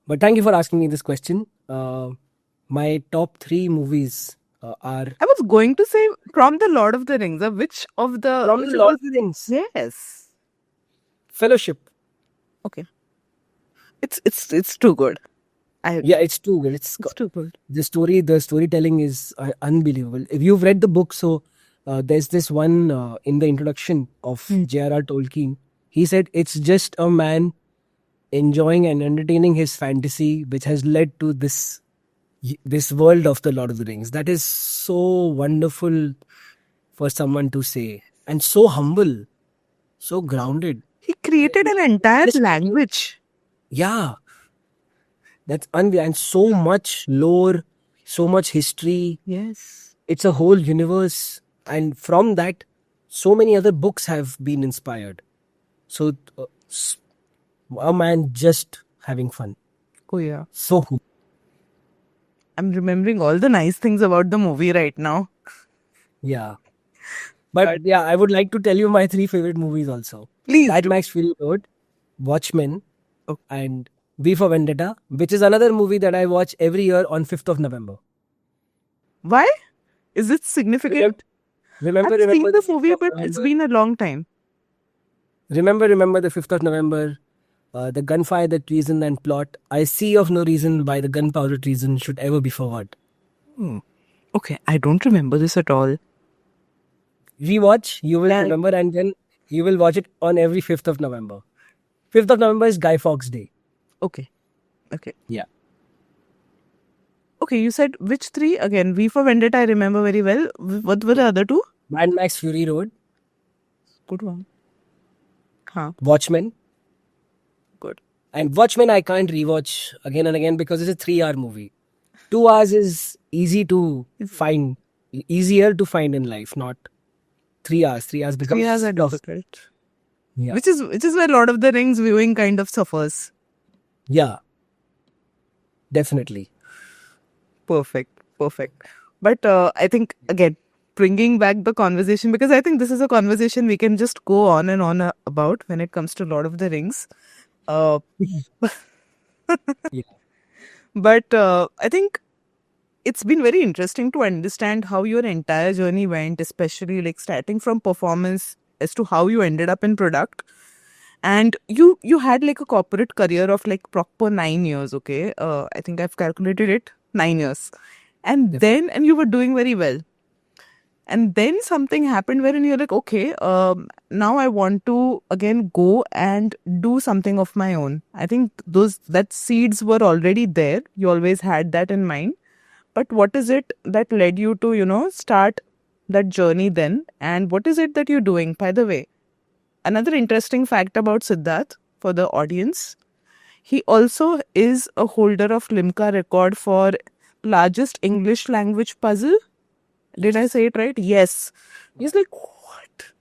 But thank you for asking me this question. My top three movies are I was going to say from the Lord of the Rings. Which of the from which the of Lord of the the Rings, yes. Fellowship. Okay. It's too good. Yeah, it's too good. It's too good. The storytelling is unbelievable. If you've read the book, so there's this one in the introduction of J.R.R. Tolkien. He said it's just a man enjoying and entertaining his fantasy, which has led to this world of the Lord of the Rings. That is so wonderful for someone to say, and so humble, so grounded. He created an entire Just- language. Yeah, that's unreal, and so much lore, so much history. Yes. It's a whole universe, and from that, so many other books have been inspired. So, a man just having fun. Oh yeah. So cool. I'm remembering all the nice things about the movie right now. Yeah. But yeah, I would like to tell you my three favorite movies also. Please Mad do. Max Fury Road, Watchmen, Oh. and V for Vendetta, which is another movie that I watch every year on 5th of November. Why? Is it significant? Remember, I've seen the 5th movie, of but it's November? been a long time. Remember the 5th of November, the gunfire, the treason and plot. I see of no reason why the gunpowder treason should ever be forward. Okay, I don't remember this at all. Rewatch, you will Yeah. remember, and then you will watch it on every 5th of November. 5th of November is Guy Fawkes Day. Okay. Yeah. Okay, you said which three? Again, V for Vendetta I remember very well. What were the other two? Mad Max Fury Road, Good one. Huh, Watchmen. good. And Watchmen I can't rewatch again and again because it's a 3-hour movie. 2 hours is easier to find in life, not 3 hours. 3 hours becomes 3 hours are tough. difficult. Yeah. Which is where Lord of the Rings viewing kind of suffers. Yeah. Definitely. Perfect. But I think again, bringing back the conversation, because I think this is a conversation we can just go on and on about when it comes to Lord of the Rings. Yeah. But I think it's been very interesting to understand how your entire journey went, especially like starting from performance as to how you ended up in product. And you had like a corporate career of like proper 9 years, okay? I think I've calculated it, 9 years. And then you were doing very well. And then something happened wherein you're like, okay, now I want to again go and do something of my own. I think that seeds were already there. You always had that in mind. But what is it that led you to, start that journey then? And what is it that you're doing? By the way, another interesting fact about Siddharth for the audience, he also is a holder of Limca record for largest English language puzzle. Did I say it right? Yes. He's like, what?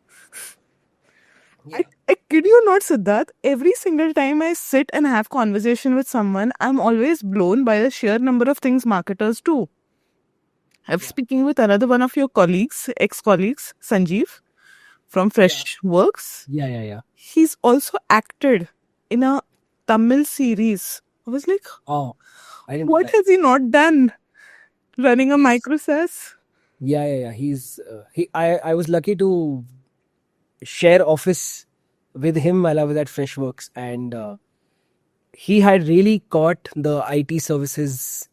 I kid you not, Siddharth. Every single time I sit and have conversation with someone, I'm always blown by the sheer number of things marketers do. I'm speaking with another one of your colleagues, ex-colleagues, Sanjeev from Fresh Works. Yeah. He's also acted in a Tamil series. I was like, Oh, I didn't. what has he not done? Running a microsas? Yeah. He's he. I was lucky to share office with him while I was at Freshworks, and he had really caught the IT services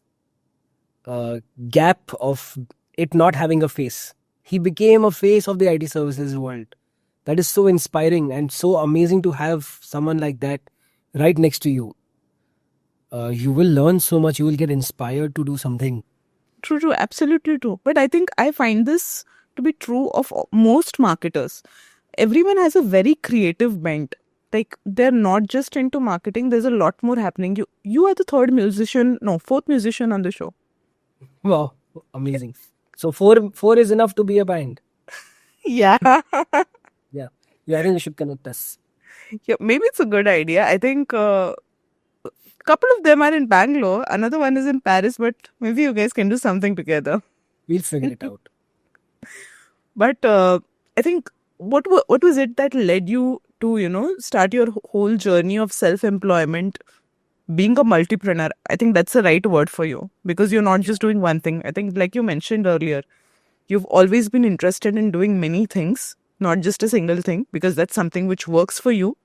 gap of it not having a face. He became a face of the IT services world. That is so inspiring and so amazing to have someone like that right next to you. You will learn so much. You will get inspired to do something. True, absolutely true. But I think I find this to be true of most marketers. Everyone has a very creative bent. Like they're not just into marketing. There's a lot more happening. You are the fourth musician on the show. Wow, amazing. So four is enough to be a band. Yeah. Yeah. I think you should connect us. Yeah, maybe it's a good idea. I think couple of them are in Bangalore. Another one is in Paris, but maybe you guys can do something together. We'll figure it out. But I think what was it that led you to start your whole journey of self-employment, being a multipreneur? I think that's the right word for you because you're not just doing one thing. I think, like you mentioned earlier, you've always been interested in doing many things, not just a single thing, because that's something which works for you.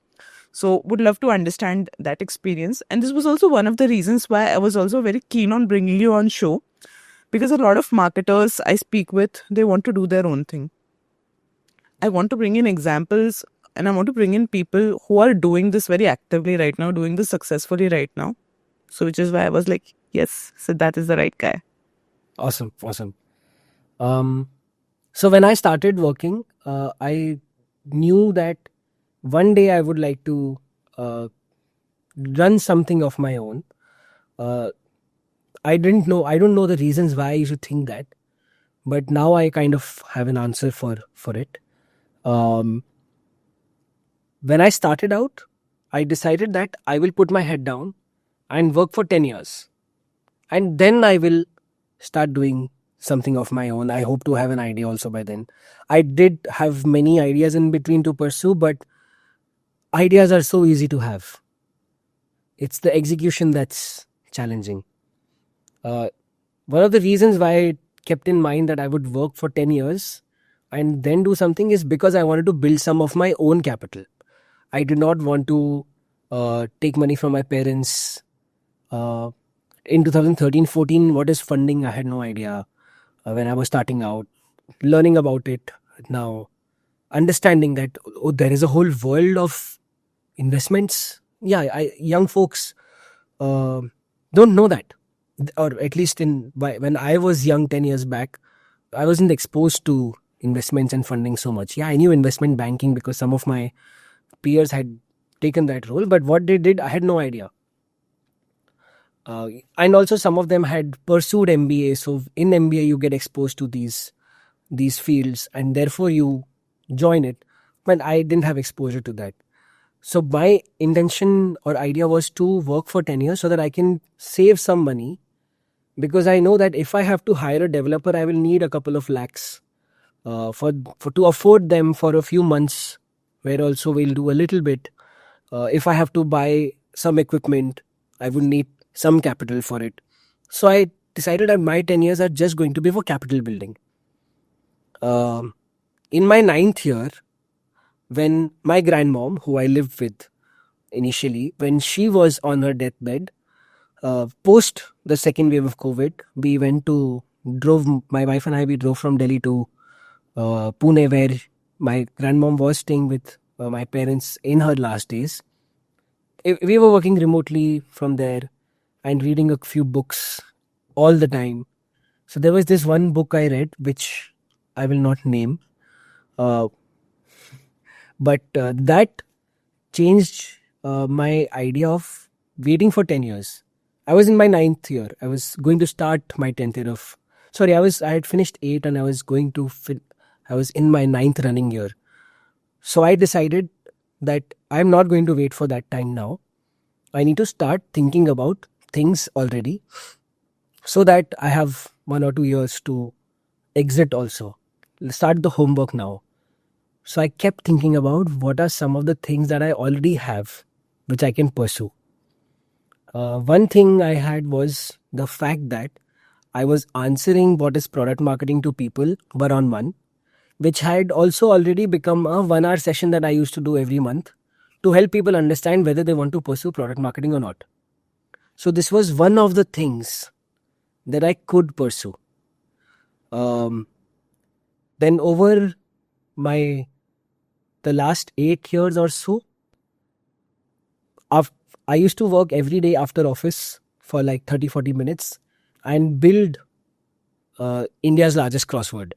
So would love to understand that experience. And this was also one of the reasons why I was also very keen on bringing you on show, because a lot of marketers I speak with, they want to do their own thing. I want to bring in examples and I want to bring in people who are doing this very actively right now, doing this successfully right now. So which is why I was like, yes, so that is the right guy. Awesome. So when I started working, I knew that one day I would like to run something of my own. I don't know the reasons why I should think that, but now I kind of have an answer for it. When I started out, I decided that I will put my head down and work for 10 years. And then I will start doing something of my own. I hope to have an idea also by then. I did have many ideas in between to pursue, but ideas are so easy to have. It's the execution that's challenging. One of the reasons why I kept in mind that I would work for 10 years and then do something is because I wanted to build some of my own capital. I did not want to take money from my parents. In 2013-14, what is funding? I had no idea when I was starting out. Learning about it now, understanding that there is a whole world of investments. Yeah, young folks don't know that, or at least when I was young 10 years back, I wasn't exposed to investments and funding so much. Yeah, I knew investment banking because some of my peers had taken that role, but what they did, I had no idea. And also some of them had pursued MBA. So in MBA, you get exposed to these fields and therefore you join it. But I didn't have exposure to that. So my intention or idea was to work for 10 years so that I can save some money, because I know that if I have to hire a developer, I will need a couple of lakhs for to afford them for a few months, where also we'll do a little bit. If I have to buy some equipment, I would need some capital for it. So I decided that my 10 years are just going to be for capital building. In my 9th year, when my grandmom, who I lived with initially, when she was on her deathbed, post the second wave of COVID, my wife and I, we drove from Delhi to Pune, where my grandmom was staying with my parents in her last days. We were working remotely from there and reading a few books all the time. So there was this one book I read, which I will not name, uh, but that changed my idea of waiting for 10 years. I was in my ninth year. I was going to start my 10th year of. Sorry, I had finished 8 and I was going to. I was in my ninth running year. So I decided that I'm not going to wait for that time now. I need to start thinking about things already so that I have 1 or 2 years to exit also. Start the homework now. So I kept thinking about what are some of the things that I already have which I can pursue. One thing I had was the fact that I was answering what is product marketing to people one on one, which had also already become a 1 hour session that I used to do every month to help people understand whether they want to pursue product marketing or not. So this was one of the things that I could pursue. Um, then over my the last 8 years or so, af- I used to work every day after office for like 30-40 minutes and build India's largest crossword.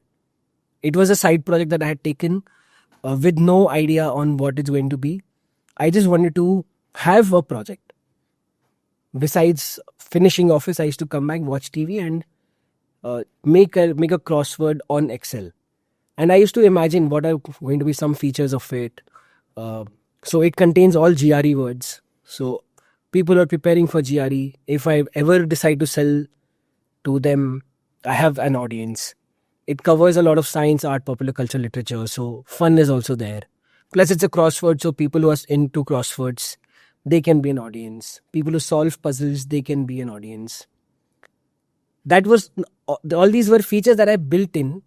It was a side project that I had taken with no idea on what it's going to be. I just wanted to have a project. Besides finishing office, I used to come back, watch TV, and make a crossword on Excel. And I used to imagine what are going to be some features of it. Uh, so it contains all GRE words. So people are preparing for GRE. If I ever decide to sell to them, I have an audience. It covers a lot of science, art, popular culture, literature. So fun is also there. Plus, it's a crossword. So people who are into crosswords, they can be an audience. People who solve puzzles, they can be an audience. That was all these were features that I built in,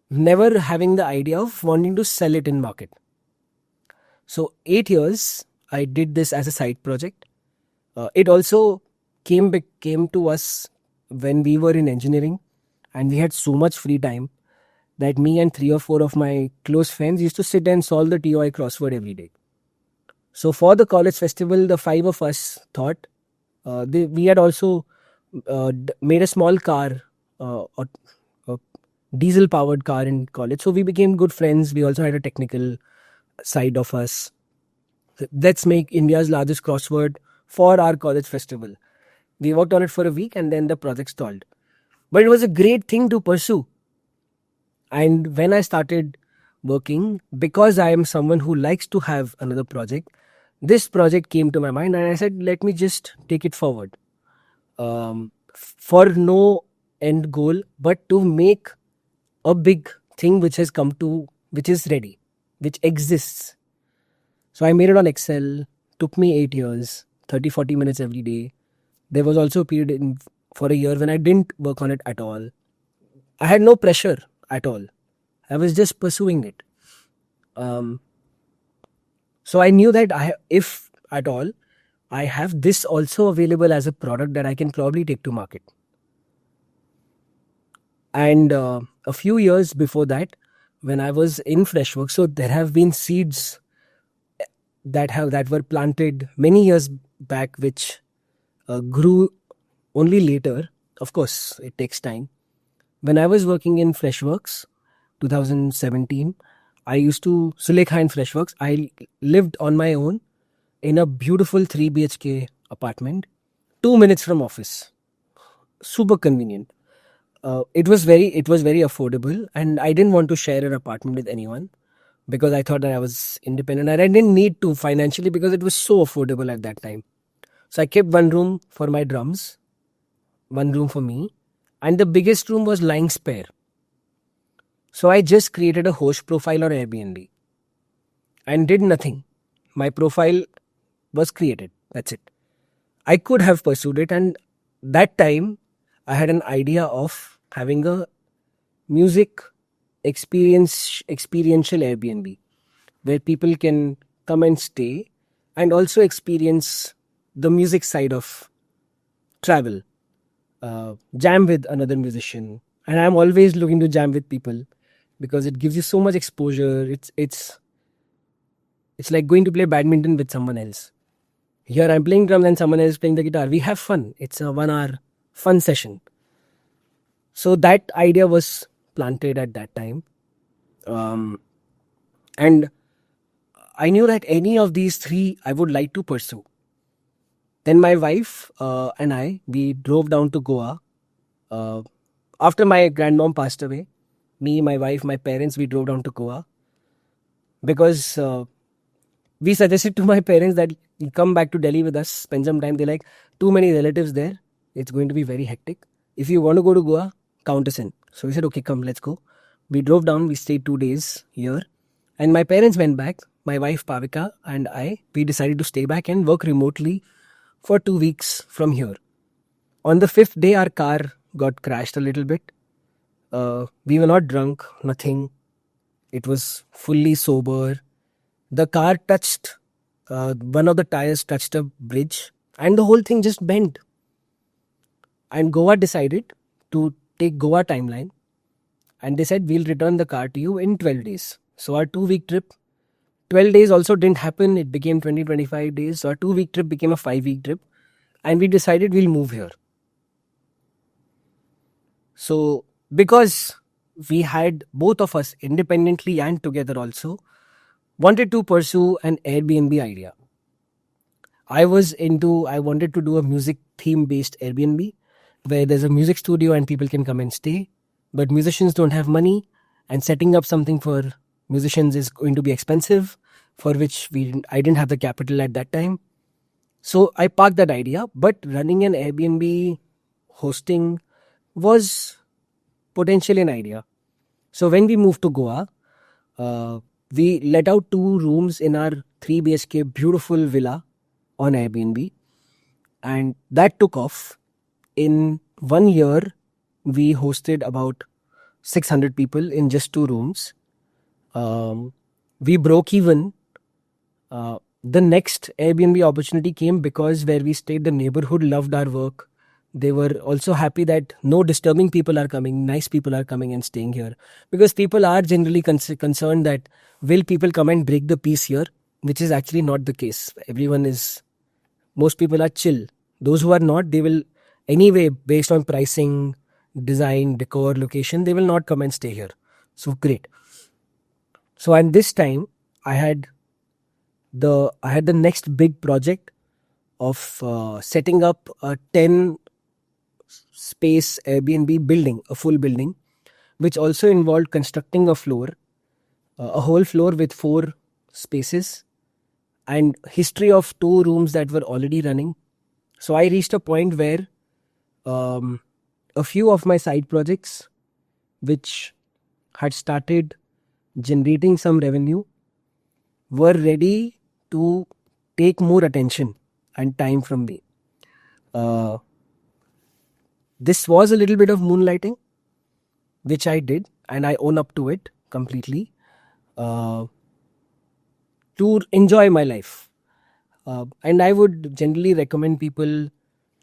never having the idea of wanting to sell it in market. So 8 years, I did this as a side project. It also came to us when we were in engineering, and we had so much free time that me and 3 or 4 of my close friends used to sit and solve the TOI crossword every day. So for the college festival, the 5 of us thought we had also made a small car, a diesel powered car in college. So we became good friends. We also had a technical side of us. Let's make India's largest crossword for our college festival. We worked on it for a week and then the project stalled. But it was a great thing to pursue. And when I started working, because I am someone who likes to have another project, this project came to my mind and I said, let me just take it forward. For no end goal, but to make a big thing which has come to, which is ready, which exists. So I made it on Excel, took me 8 years, 30-40 minutes every day. There was also a period for a year when I didn't work on it at all. I had no pressure at all. I was just pursuing it. Um, so I knew that if at all, I have this also available as a product that I can probably take to market. And a few years before that, when I was in Freshworks, so there have been seeds that were planted many years back, which grew only later. Of course, it takes time. When I was working in Freshworks, 2017, I used to Sulekha in Freshworks. I lived on my own in a beautiful 3 BHK apartment, 2 minutes from office. Super convenient. It was very affordable, and I didn't want to share an apartment with anyone because I thought that I was independent and I didn't need to financially because it was so affordable at that time. So I kept one room for my drums, one room for me, and the biggest room was lying spare. So I just created a host profile on Airbnb and did nothing. My profile was created. That's it. I could have pursued it, and that time I had an idea of having a music experiential Airbnb where people can come and stay and also experience the music side of travel, jam with another musician. And I'm always looking to jam with people. because it gives you so much exposure. It's like going to play badminton with someone else. Here I'm playing drums and someone else is playing the guitar. We have fun. It's a 1 hour fun session. So that idea was planted at that time. And I knew that any of these three I would like to pursue. Then my wife and I, we drove down to Goa. After my grandmom passed away, me, my wife, my parents, we drove down to Goa because we suggested to my parents that you come back to Delhi with us, spend some time. They're like, too many relatives there. It's going to be very hectic. If you want to go to Goa, count us in. So we said, okay, come, let's go. We drove down, we stayed 2 days here. And my parents went back. My wife, Pavika, and I, we decided to stay back and work remotely for 2 weeks from here. On the fifth day, our car got crashed a little bit. We were not drunk, nothing. It was fully sober. The car touched, one of the tires touched a bridge, and the whole thing just bent. And Goa decided to take Goa timeline, and they said, we'll return the car to you in 12 days. So our 2 week trip, 12 days also didn't happen. It became 25 days. So our 2 week trip became a 5 week trip. And we decided we'll move here. So because we had both of us independently and together also wanted to pursue an Airbnb idea. I wanted to do a music theme based Airbnb where there's a music studio and people can come and stay. But musicians don't have money, and setting up something for musicians is going to be expensive, for which I didn't have the capital at that time. So I parked that idea, but running an Airbnb hosting was potentially an idea. So when we moved to Goa, we let out 2 rooms in our 3 BHK beautiful villa on Airbnb, and that took off. In 1 year, we hosted about 600 people in just 2 rooms. We broke even. The next Airbnb opportunity came because where we stayed, the neighborhood loved our work. They were also happy that no disturbing people are coming, nice people are coming and staying here. Because people are generally concerned that will people come and break the peace here, which is actually not the case. Most people are chill. Those who are not, they will anyway, based on pricing, design, decor, location, they will not come and stay here. So great. So at this time, I had the next big project of setting up a 10 space Airbnb building, a full building, which also involved constructing a floor, a whole floor with 4 spaces, and history of 2 rooms that were already running. So I reached a point where a few of my side projects, which had started generating some revenue, were ready to take more attention and time from me. This was a little bit of moonlighting, which I did, and I own up to it completely, to enjoy my life. And I would generally recommend people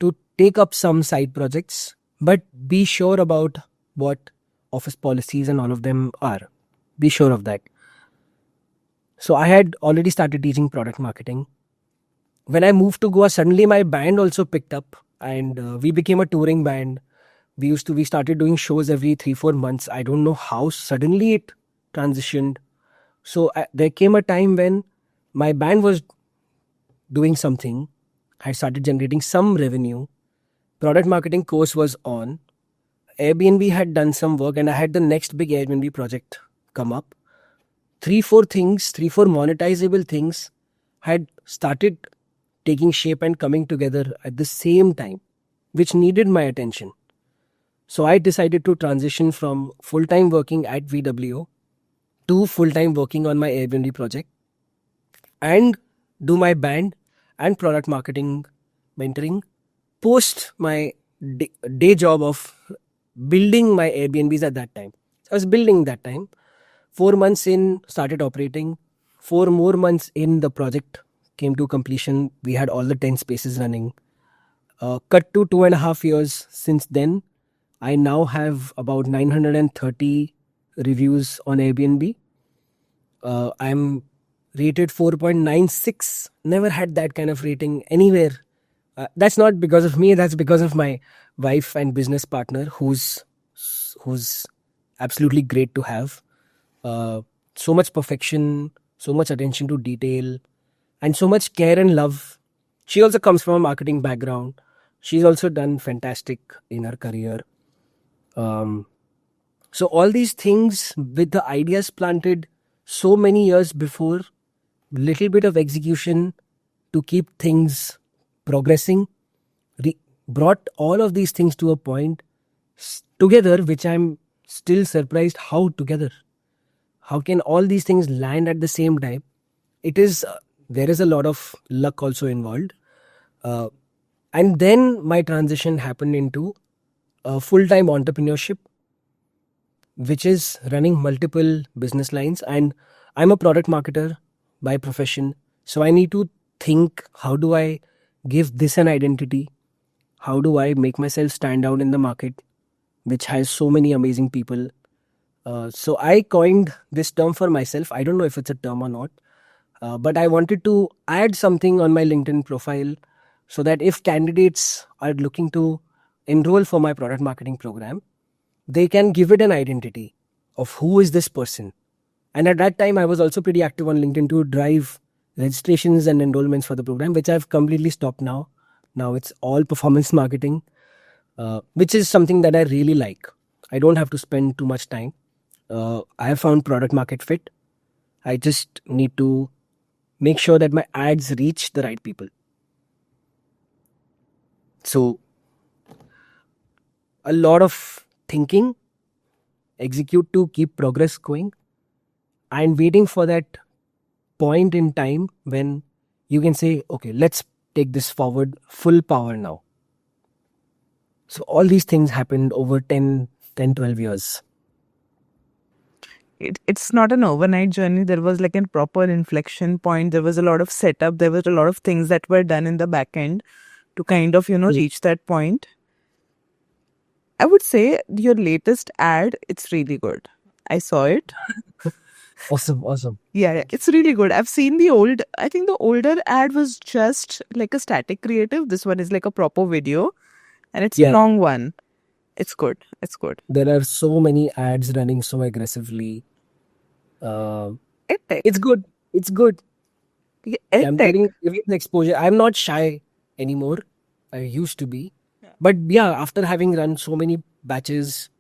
to take up some side projects, but be sure about what office policies and all of them are. Be sure of that. So I had already started teaching product marketing. When I moved to Goa, suddenly my band also picked up, and we became a touring band. We started doing shows every 3-4 months. I don't know how suddenly it transitioned. So there came a time when my band was doing something. I started generating some revenue. Product marketing course was on. Airbnb had done some work, and I had the next big Airbnb project come up. 3-4 monetizable things had started taking shape and coming together at the same time, which needed my attention. So I decided to transition from full-time working at VWO to full-time working on my Airbnb project and do my band and product marketing mentoring post my day job of building my Airbnbs at that time. So I was building that time. 4 months in, started operating. 4 more months in, the project came to completion. We had all the 10 spaces running. Cut to 2.5 years since then, I now have about 930 reviews on Airbnb. I'm rated 4.96. Never had that kind of rating anywhere. That's not because of me. That's because of my wife and business partner, who's absolutely great to have. So much perfection, so much attention to detail, and so much care and love. She also comes from a marketing background. She's also done fantastic in her career. Um, so all these things with the ideas planted so many years before, little bit of execution to keep things progressing, brought all of these things to a point together, which I'm still surprised how together. How can all these things land at the same time? It is there is a lot of luck also involved, uh, and then my transition happened into full-time entrepreneurship, which is running multiple business lines. And I'm a product marketer by profession. So I need to think, how do I give this an identity? How do I make myself stand out in the market, which has so many amazing people? So I coined this term for myself. I don't know if it's a term or not, but I wanted to add something on my LinkedIn profile so that if candidates are looking to enroll for my product marketing program, they can give it an identity of who is this person. And at that time, I was also pretty active on LinkedIn to drive registrations and enrollments for the program, which I've completely stopped now. Now it's all performance marketing, which is something that I really like. I don't have to spend too much time. I have found product market fit. I just need to make sure that my ads reach the right people. So, a lot of thinking, execute to keep progress going, and waiting for that point in time when you can say, okay, let's take this forward full power now. So, all these things happened over 12 years. It's not an overnight journey. There was like a proper inflection point. There was a lot of setup. There was a lot of things that were done in the back end to kind of, reach that point. I would say your latest ad, it's really good. I saw it. Awesome. Yeah, it's really good. I've seen I think the older ad was just like a static creative. This one is like a proper video and it's a Yeah, long one. It's good. It's good. there are so many ads running so aggressively. Uh, EdTech. it's good. It's good. Yeah, I'm EdTech. giving the exposure. I'm not shy anymore. I used to be. Yeah. But yeah, after having run so many batches,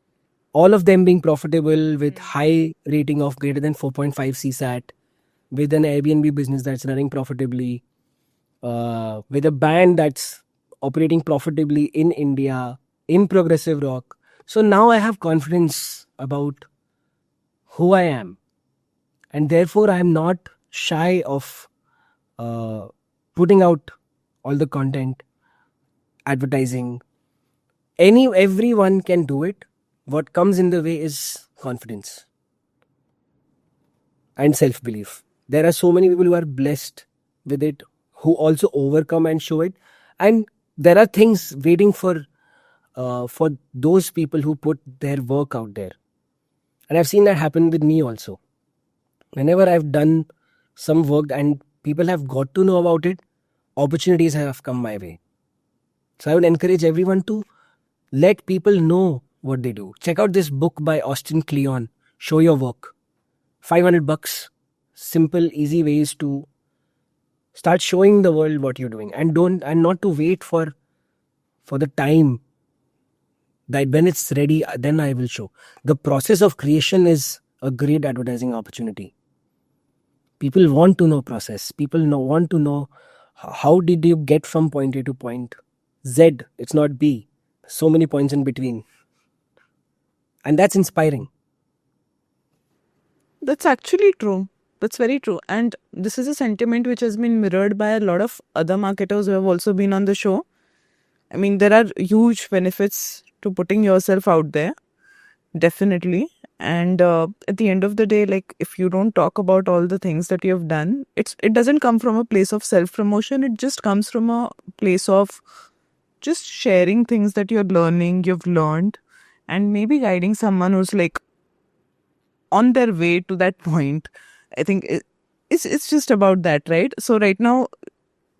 all of them being profitable with high rating of greater than 4.5 CSAT, with an Airbnb business that's running profitably, with a band that's operating profitably in India, in progressive rock. So now I have confidence about who I am. And therefore, I am not shy of putting out all the content, advertising. Everyone can do it. What comes in the way is confidence and self belief. There are so many people who are blessed with it, who also overcome and show it. And there are things waiting for those people who put their work out there. And I've seen that happen with me also. Whenever I've done some work and people have got to know about it, opportunities have come my way. So I would encourage everyone to let people know what they do. Check out this book by Austin Kleon, Show Your Work. $500. Simple, easy ways to start showing the world what you're doing, and not to wait for the time that when it's ready, then I will show. The process of creation is a great advertising opportunity. People want to know process. People want to know how did you get from point A to point Z. It's not B. So many points in between. And that's inspiring. That's actually true. That's very true. And this is a sentiment which has been mirrored by a lot of other marketers who have also been on the show. I mean, there are huge benefits to putting yourself out there, definitely. And at the end of the day, like if you don't talk about all the things that you have done, it doesn't come from a place of self promotion. It just comes from a place of just sharing things that you're learning, you've learned, and maybe guiding someone who's like on their way to that point. I think it's just about that, right? So right now,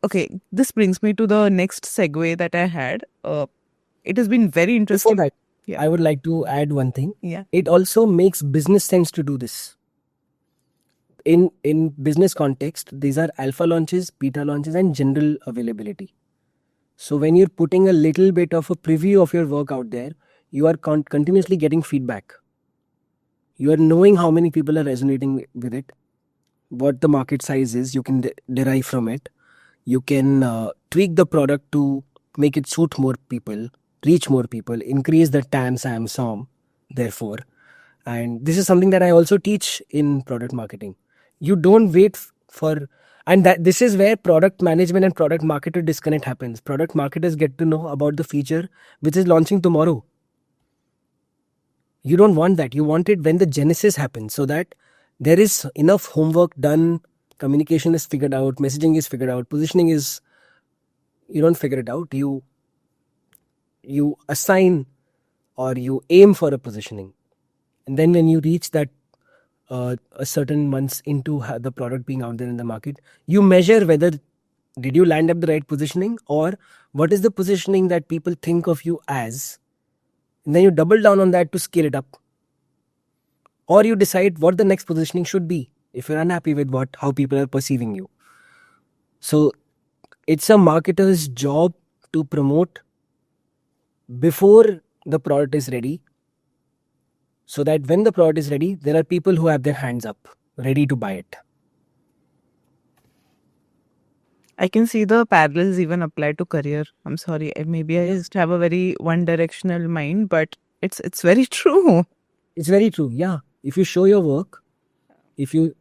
okay, this brings me to the next segue that I had. It has been very Before interesting. that, Yeah. I would like to add one thing. Yeah. It also makes business sense to do this. In business context, these are alpha launches, beta launches, and general availability. So when you're putting a little bit of a preview of your work out there, you are continuously getting feedback. You are knowing how many people are resonating with it, what the market size is. You can derive from it. You can tweak the product to make it suit more people, reach more people, increase the TAM, SAM, SOM. Therefore, and this is something that I also teach in product marketing. You don't wait for, and that this is where product management and product marketer disconnect happens. Product marketers get to know about the feature which is launching tomorrow. You don't want that. You want it when the genesis happens, so that there is enough homework done, communication is figured out, messaging is figured out, positioning is, you don't figure it out. You assign or you aim for a positioning, and then when you reach that a certain months into the product being out there in the market, you measure whether did you land up the right positioning, or what is the positioning that people think of you as, and then you double down on that to scale it up, or you decide what the next positioning should be if you're unhappy with what how people are perceiving you. So it's a marketer's job to promote before the product is ready, so that when the product is ready, there are people who have their hands up ready to buy it. I can see the parallels even apply to career. I'm sorry, maybe I just have a very one-directional mind, but it's very true. It's very true. Yeah, if you show your work, if you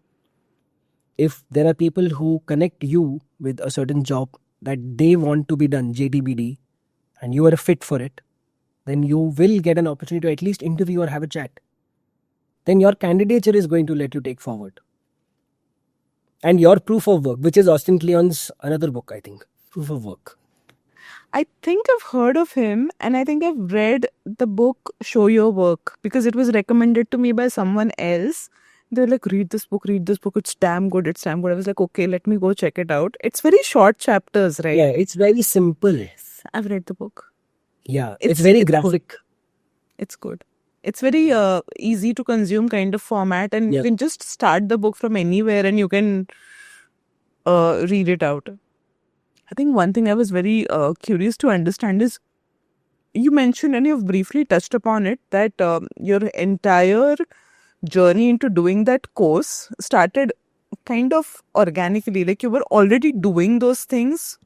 if there are people who connect you with a certain job that they want to be done, JTBD, and you are a fit for it, then you will get an opportunity to at least interview or have a chat. Then your candidature is going to let you take forward. And your proof of work, which is Austin Kleon's another book, I think. Proof of work. I think I've heard of him, and I think I've read the book Show Your Work because it was recommended to me by someone else. They're like, read this book, it's damn good, it's damn good. I was like, okay, let me go check it out. It's very short chapters, right? Yeah, it's very simple. Yes, I've read the book. Yeah, it's very good. graphic. It's good. It's very easy to consume kind of format, and you Yeah. can just start the book from anywhere and you can read it out. I think one thing I was very curious to understand is you mentioned, and you've briefly touched upon it, that your entire journey into doing that course started kind of organically. Like you were already doing those things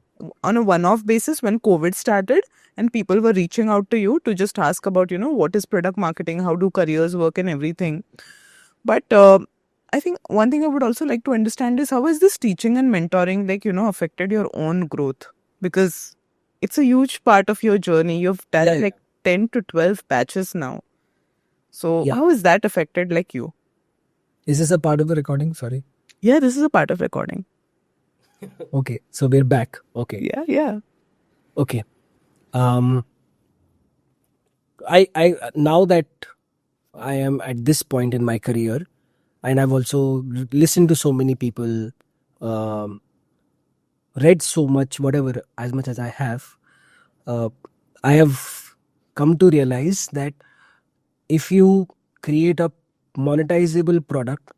on a one-off basis when COVID started, and people were reaching out to you to just ask about, what is product marketing, how do careers work, and everything. But I think one thing I would also like to understand is how has this teaching and mentoring, affected your own growth? Because it's a huge part of your journey. You've done Yeah, yeah. like 10 to 12 batches now. So Yeah. how is that affected like you? Is this a part of the recording? Sorry. Yeah, this is a part of recording. Okay, so we're back. Okay. Yeah. Okay. I now that I am at this point in my career, and I've also listened to so many people, read so much, whatever, as much as I have, I have come to realize that if you create a monetizable product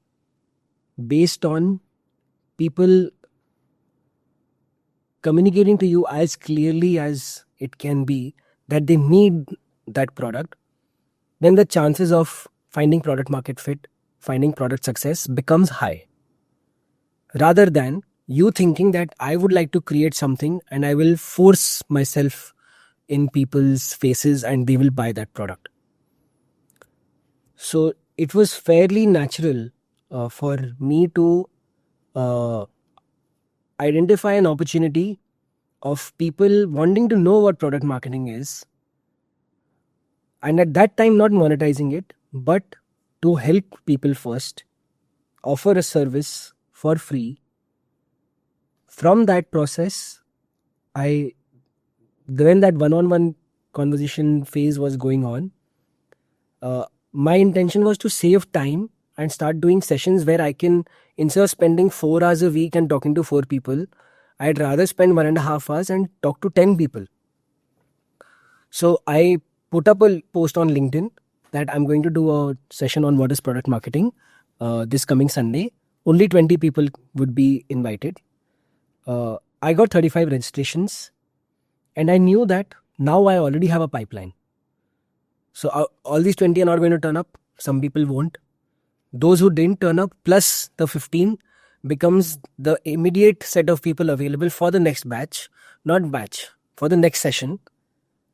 based on people communicating to you as clearly as it can be that they need that product, then the chances of finding product market fit, finding product success becomes high. Rather than you thinking that I would like to create something and I will force myself in people's faces and they will buy that product. So it was fairly natural for me to identify an opportunity of people wanting to know what product marketing is, and at that time not monetizing it, but to help people first, offer a service for free. From that process, when that one-on-one conversation phase was going on, my intention was to save time and start doing sessions where I can, instead of spending 4 hours a week and talking to 4 people, I'd rather spend 1.5 hours and talk to 10 people. So I put up a post on LinkedIn that I'm going to do a session on what is product marketing this coming Sunday. Only 20 people would be invited. I got 35 registrations, and I knew that now I already have a pipeline. So all these 20 are not going to turn up. Some people won't. Those who didn't turn up plus the 15 becomes the immediate set of people available for the next batch, not batch, for the next session.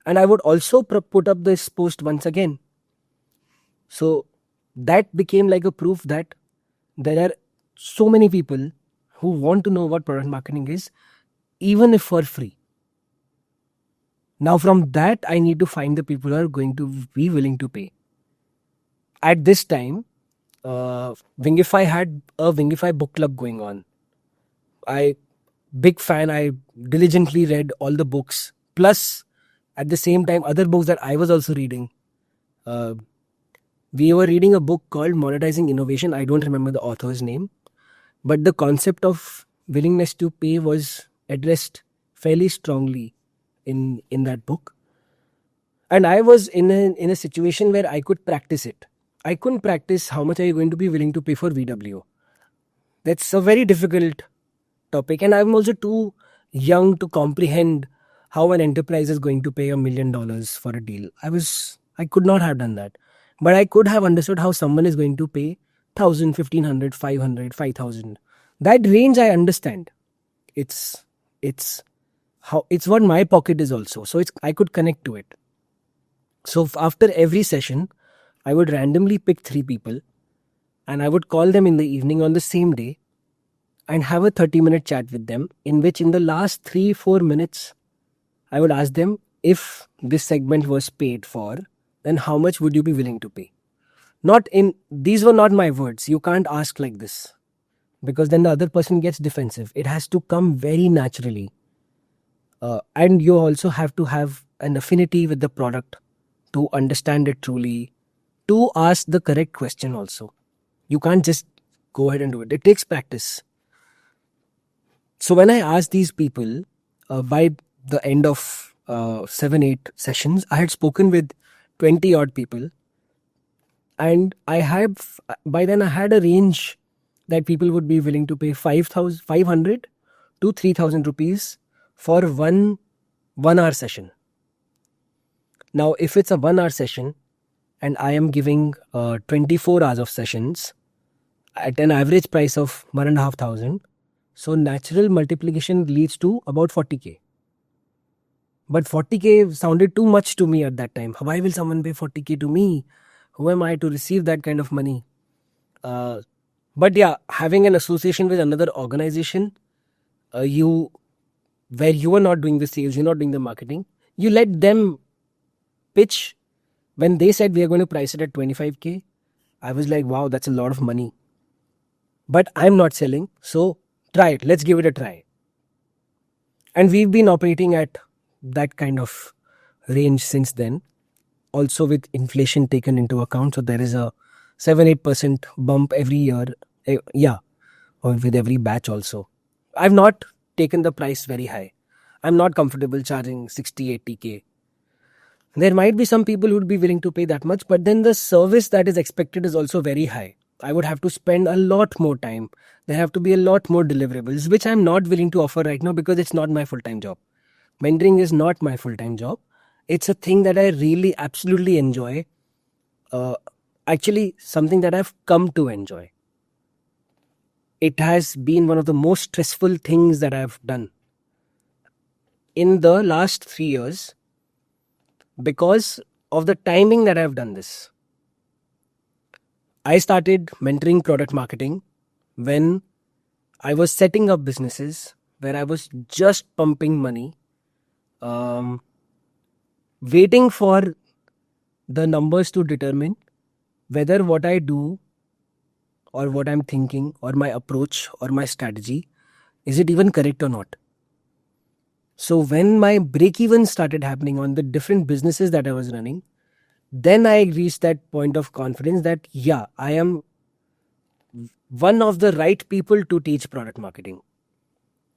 And I would also put up this post once again. So that became like a proof that there are so many people who want to know what product marketing is, even if for free. Now from that, I need to find the people who are going to be willing to pay. At this time, Wingify had a Wingify book club going on. Big fan, I diligently read all the books. Plus, at the same time, other books that I was also reading. We were reading a book called Monetizing Innovation. I don't remember the author's name. But the concept of willingness to pay was addressed fairly strongly in that book. And I was in a situation where I could practice it. I couldn't practice how much are you going to be willing to pay for VW. That's a very difficult topic. And I'm also too young to comprehend how an enterprise is going to pay $1 million for a deal. I could not have done that. But I could have understood how someone is going to pay 1,000, 1,500, 500, 5,000. That range I understand. It's what my pocket is also. So I could connect to it. So after every session, I would randomly pick 3 people and I would call them in the evening on the same day and have a 30-minute chat with them, in which in the last 3-4 minutes, I would ask them, if this segment was paid for, then how much would you be willing to pay? These were not my words. You can't ask like this, because then the other person gets defensive. It has to come very naturally. And you also have to have an affinity with the product to understand it truly, to ask the correct question also. You can't just go ahead and do it. It takes practice. So when I asked these people, by the end of 7-8 sessions, I had spoken with 20 odd people. And by then I had a range that people would be willing to pay 500 to 3,000 rupees for one 1 hour session. Now, if it's a 1 hour session and I am giving 24 hours of sessions at an average price of 1,500, so natural multiplication leads to about 40K. But 40K sounded too much to me at that time. Why will someone pay 40K to me? Who am I to receive that kind of money? But yeah, having an association with another organization, where you are not doing the sales, you're not doing the marketing, you let them pitch. When they said we are going to price it at 25K, I was like, wow, that's a lot of money. But I'm not selling, so try it. Let's give it a try. And we've been operating at that kind of range since then. Also with inflation taken into account, so there is a 7-8% bump every year. Or with every batch also. I've not taken the price very high. I'm not comfortable charging 60-80K. There might be some people who would be willing to pay that much, but then the service that is expected is also very high. I would have to spend a lot more time. There have to be a lot more deliverables, which I'm not willing to offer right now because it's not my full-time job. Mentoring is not my full-time job. It's a thing that I really absolutely enjoy. Actually, something that I've come to enjoy. It has been one of the most stressful things that I've done in the last 3 years because of the timing that I've done this. I started mentoring product marketing when I was setting up businesses where I was just pumping money, waiting for the numbers to determine whether what I do or what I'm thinking or my approach or my strategy, is it even correct or not? So when my break-even started happening on the different businesses that I was running, then I reached that point of confidence that, yeah, I am one of the right people to teach product marketing.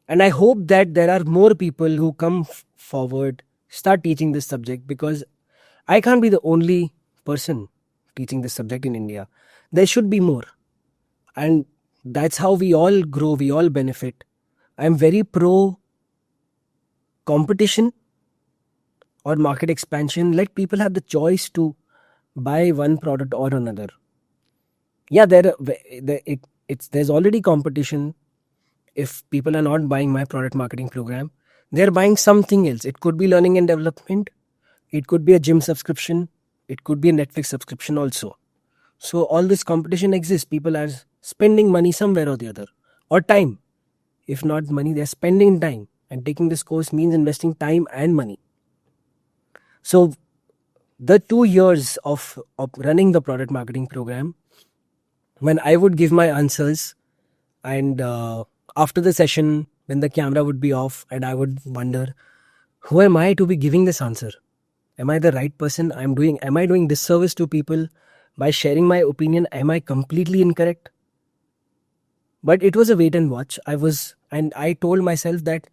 And I hope that there are more people who come forward, start teaching this subject, because I can't be the only person teaching this subject in India. There should be more. And that's how we all grow, we all benefit. I'm very pro competition or market expansion. Let people have the choice to buy one product or another. Yeah, there's already competition. If people are not buying my product marketing program, they're buying something else. It could be learning and development, it could be a gym subscription, it could be a Netflix subscription also. So all this competition exists. People are spending money somewhere or the other, or time. If not money, they're spending time. And taking this course means investing time and money. So the 2 years of running the product marketing program, when I would give my answers, and after the session, when the camera would be off, and I would wonder, who am I to be giving this answer? Am I the right person? Am I doing disservice to people by sharing my opinion? Am I completely incorrect? But it was a wait and watch. And I told myself that,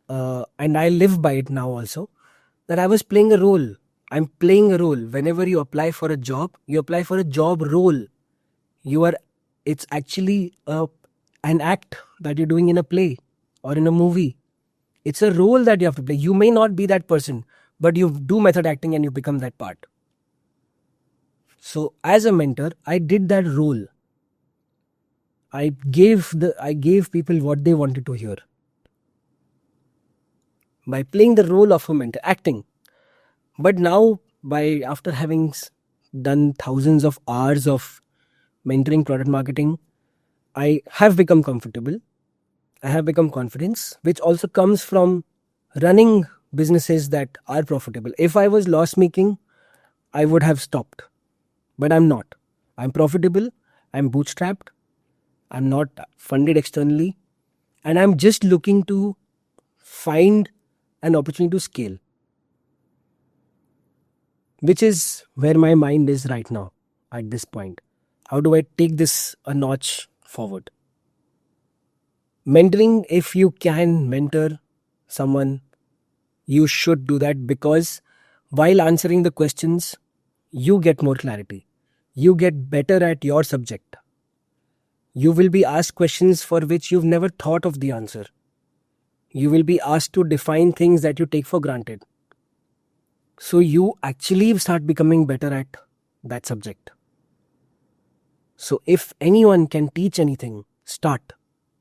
and I live by it now also, that I was playing a role. I'm playing a role. Whenever you apply for a job, you apply for a job role. It's actually an act that you're doing in a play or in a movie. It's a role that you have to play. You may not be that person, but you do method acting and you become that part. So as a mentor, I did that role. I gave people what they wanted to hear by playing the role of a mentor, acting. But now, by after having done thousands of hours of mentoring product marketing, I have become comfortable. I have become confidence, which also comes from running businesses that are profitable. If I was loss making, I would have stopped. But I'm not. I'm profitable. I'm bootstrapped. I'm not funded externally. And I'm just looking to find an opportunity to scale, which is where my mind is right now at this point. How do I take this a notch forward? Mentoring, if you can mentor someone, you should do that, because while answering the questions, you get more clarity. You get better at your subject. You will be asked questions for which you've never thought of the answer. You will be asked to define things that you take for granted. So you actually start becoming better at that subject. So if anyone can teach anything, start.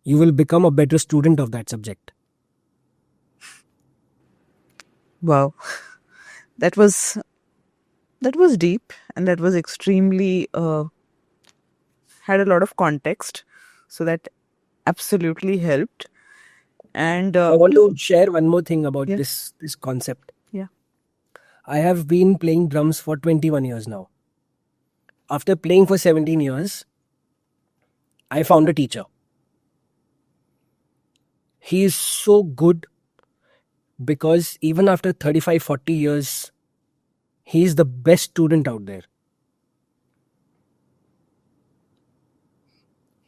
You will become a better student of that subject. Wow. That was deep, and that was extremely had a lot of context, so that absolutely helped. And I want to share one more thing about Yeah. this concept. Yeah. I have been playing drums for 21 years now. After playing for 17 years, I found a teacher. He is so good because even after 35, 40 years, he is the best student out there.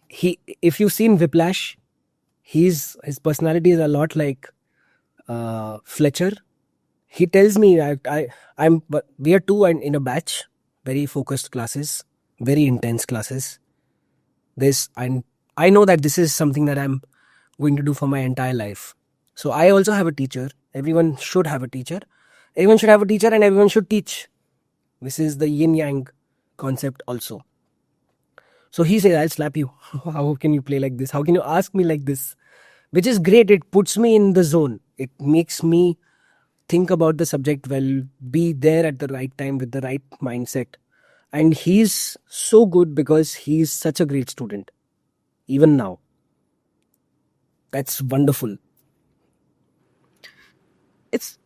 If you've seen Whiplash, his personality is a lot like Fletcher. He tells me that we are two and in a batch, very focused classes, very intense classes. And I know that this is something that I'm going to do for my entire life. So I also have a teacher. Everyone should have a teacher. Everyone should have a teacher, and everyone should teach. This is the yin yang concept also. So he says, I'll slap you. How can you play like this? How can you ask me like this? Which is great. It puts me in the zone. It makes me think about the subject well, be there at the right time with the right mindset. And he's so good because he's such a great student, even now. That's wonderful. it's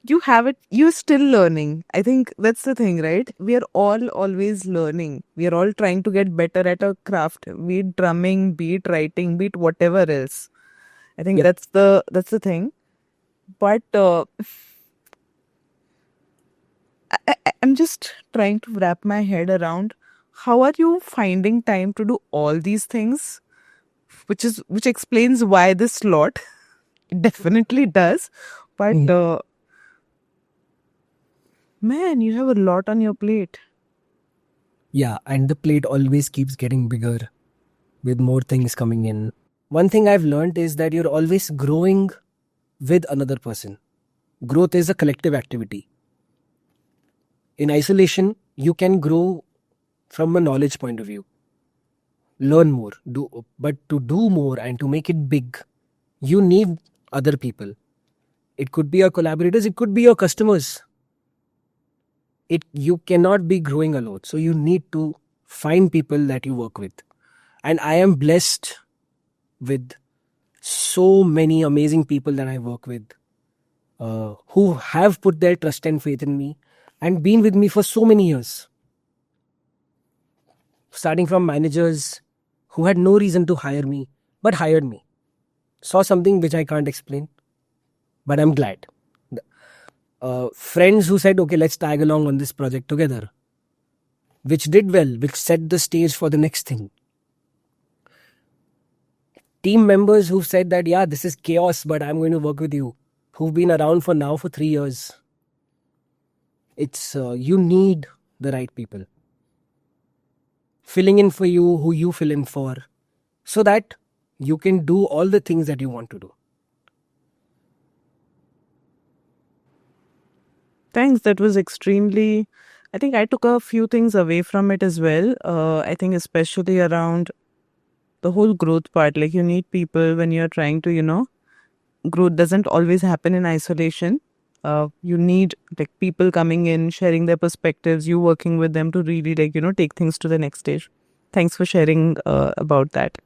you have it, you're still learning. I think that's the thing, right? We are all always learning. We are all trying to get better at our craft, be it drumming, be it writing, be it whatever else. I think Yep. that's the thing. But I'm just trying to wrap my head around how are you finding time to do all these things? Which explains why this slot definitely does. But man, you have a lot on your plate. Yeah, and the plate always keeps getting bigger with more things coming in. One thing I've learned is that you're always growing with another person. Growth is a collective activity. In isolation, you can grow from a knowledge point of view, learn more, but to do more and to make it big, you need other people. It could be your collaborators, it could be your customers. You cannot be growing alone. So you need to find people that you work with. And I am blessed with so many amazing people that I work with, who have put their trust and faith in me and been with me for so many years. Starting from managers who had no reason to hire me, but hired me. Saw something which I can't explain, but I'm glad. Friends who said, okay, let's tag along on this project together, which did well, which set the stage for the next thing. Team members who said that, yeah, this is chaos, but I'm going to work with you, who've been around for 3 years. It's you need the right people filling in for you, who you fill in for, so that you can do all the things that you want to do. Thanks. That was extremely. I think I took a few things away from it as well. I think especially around the whole growth part. Like you need people when you're trying to, growth doesn't always happen in isolation. You need like people coming in, sharing their perspectives, you working with them to really take things to the next stage. Thanks for sharing about that.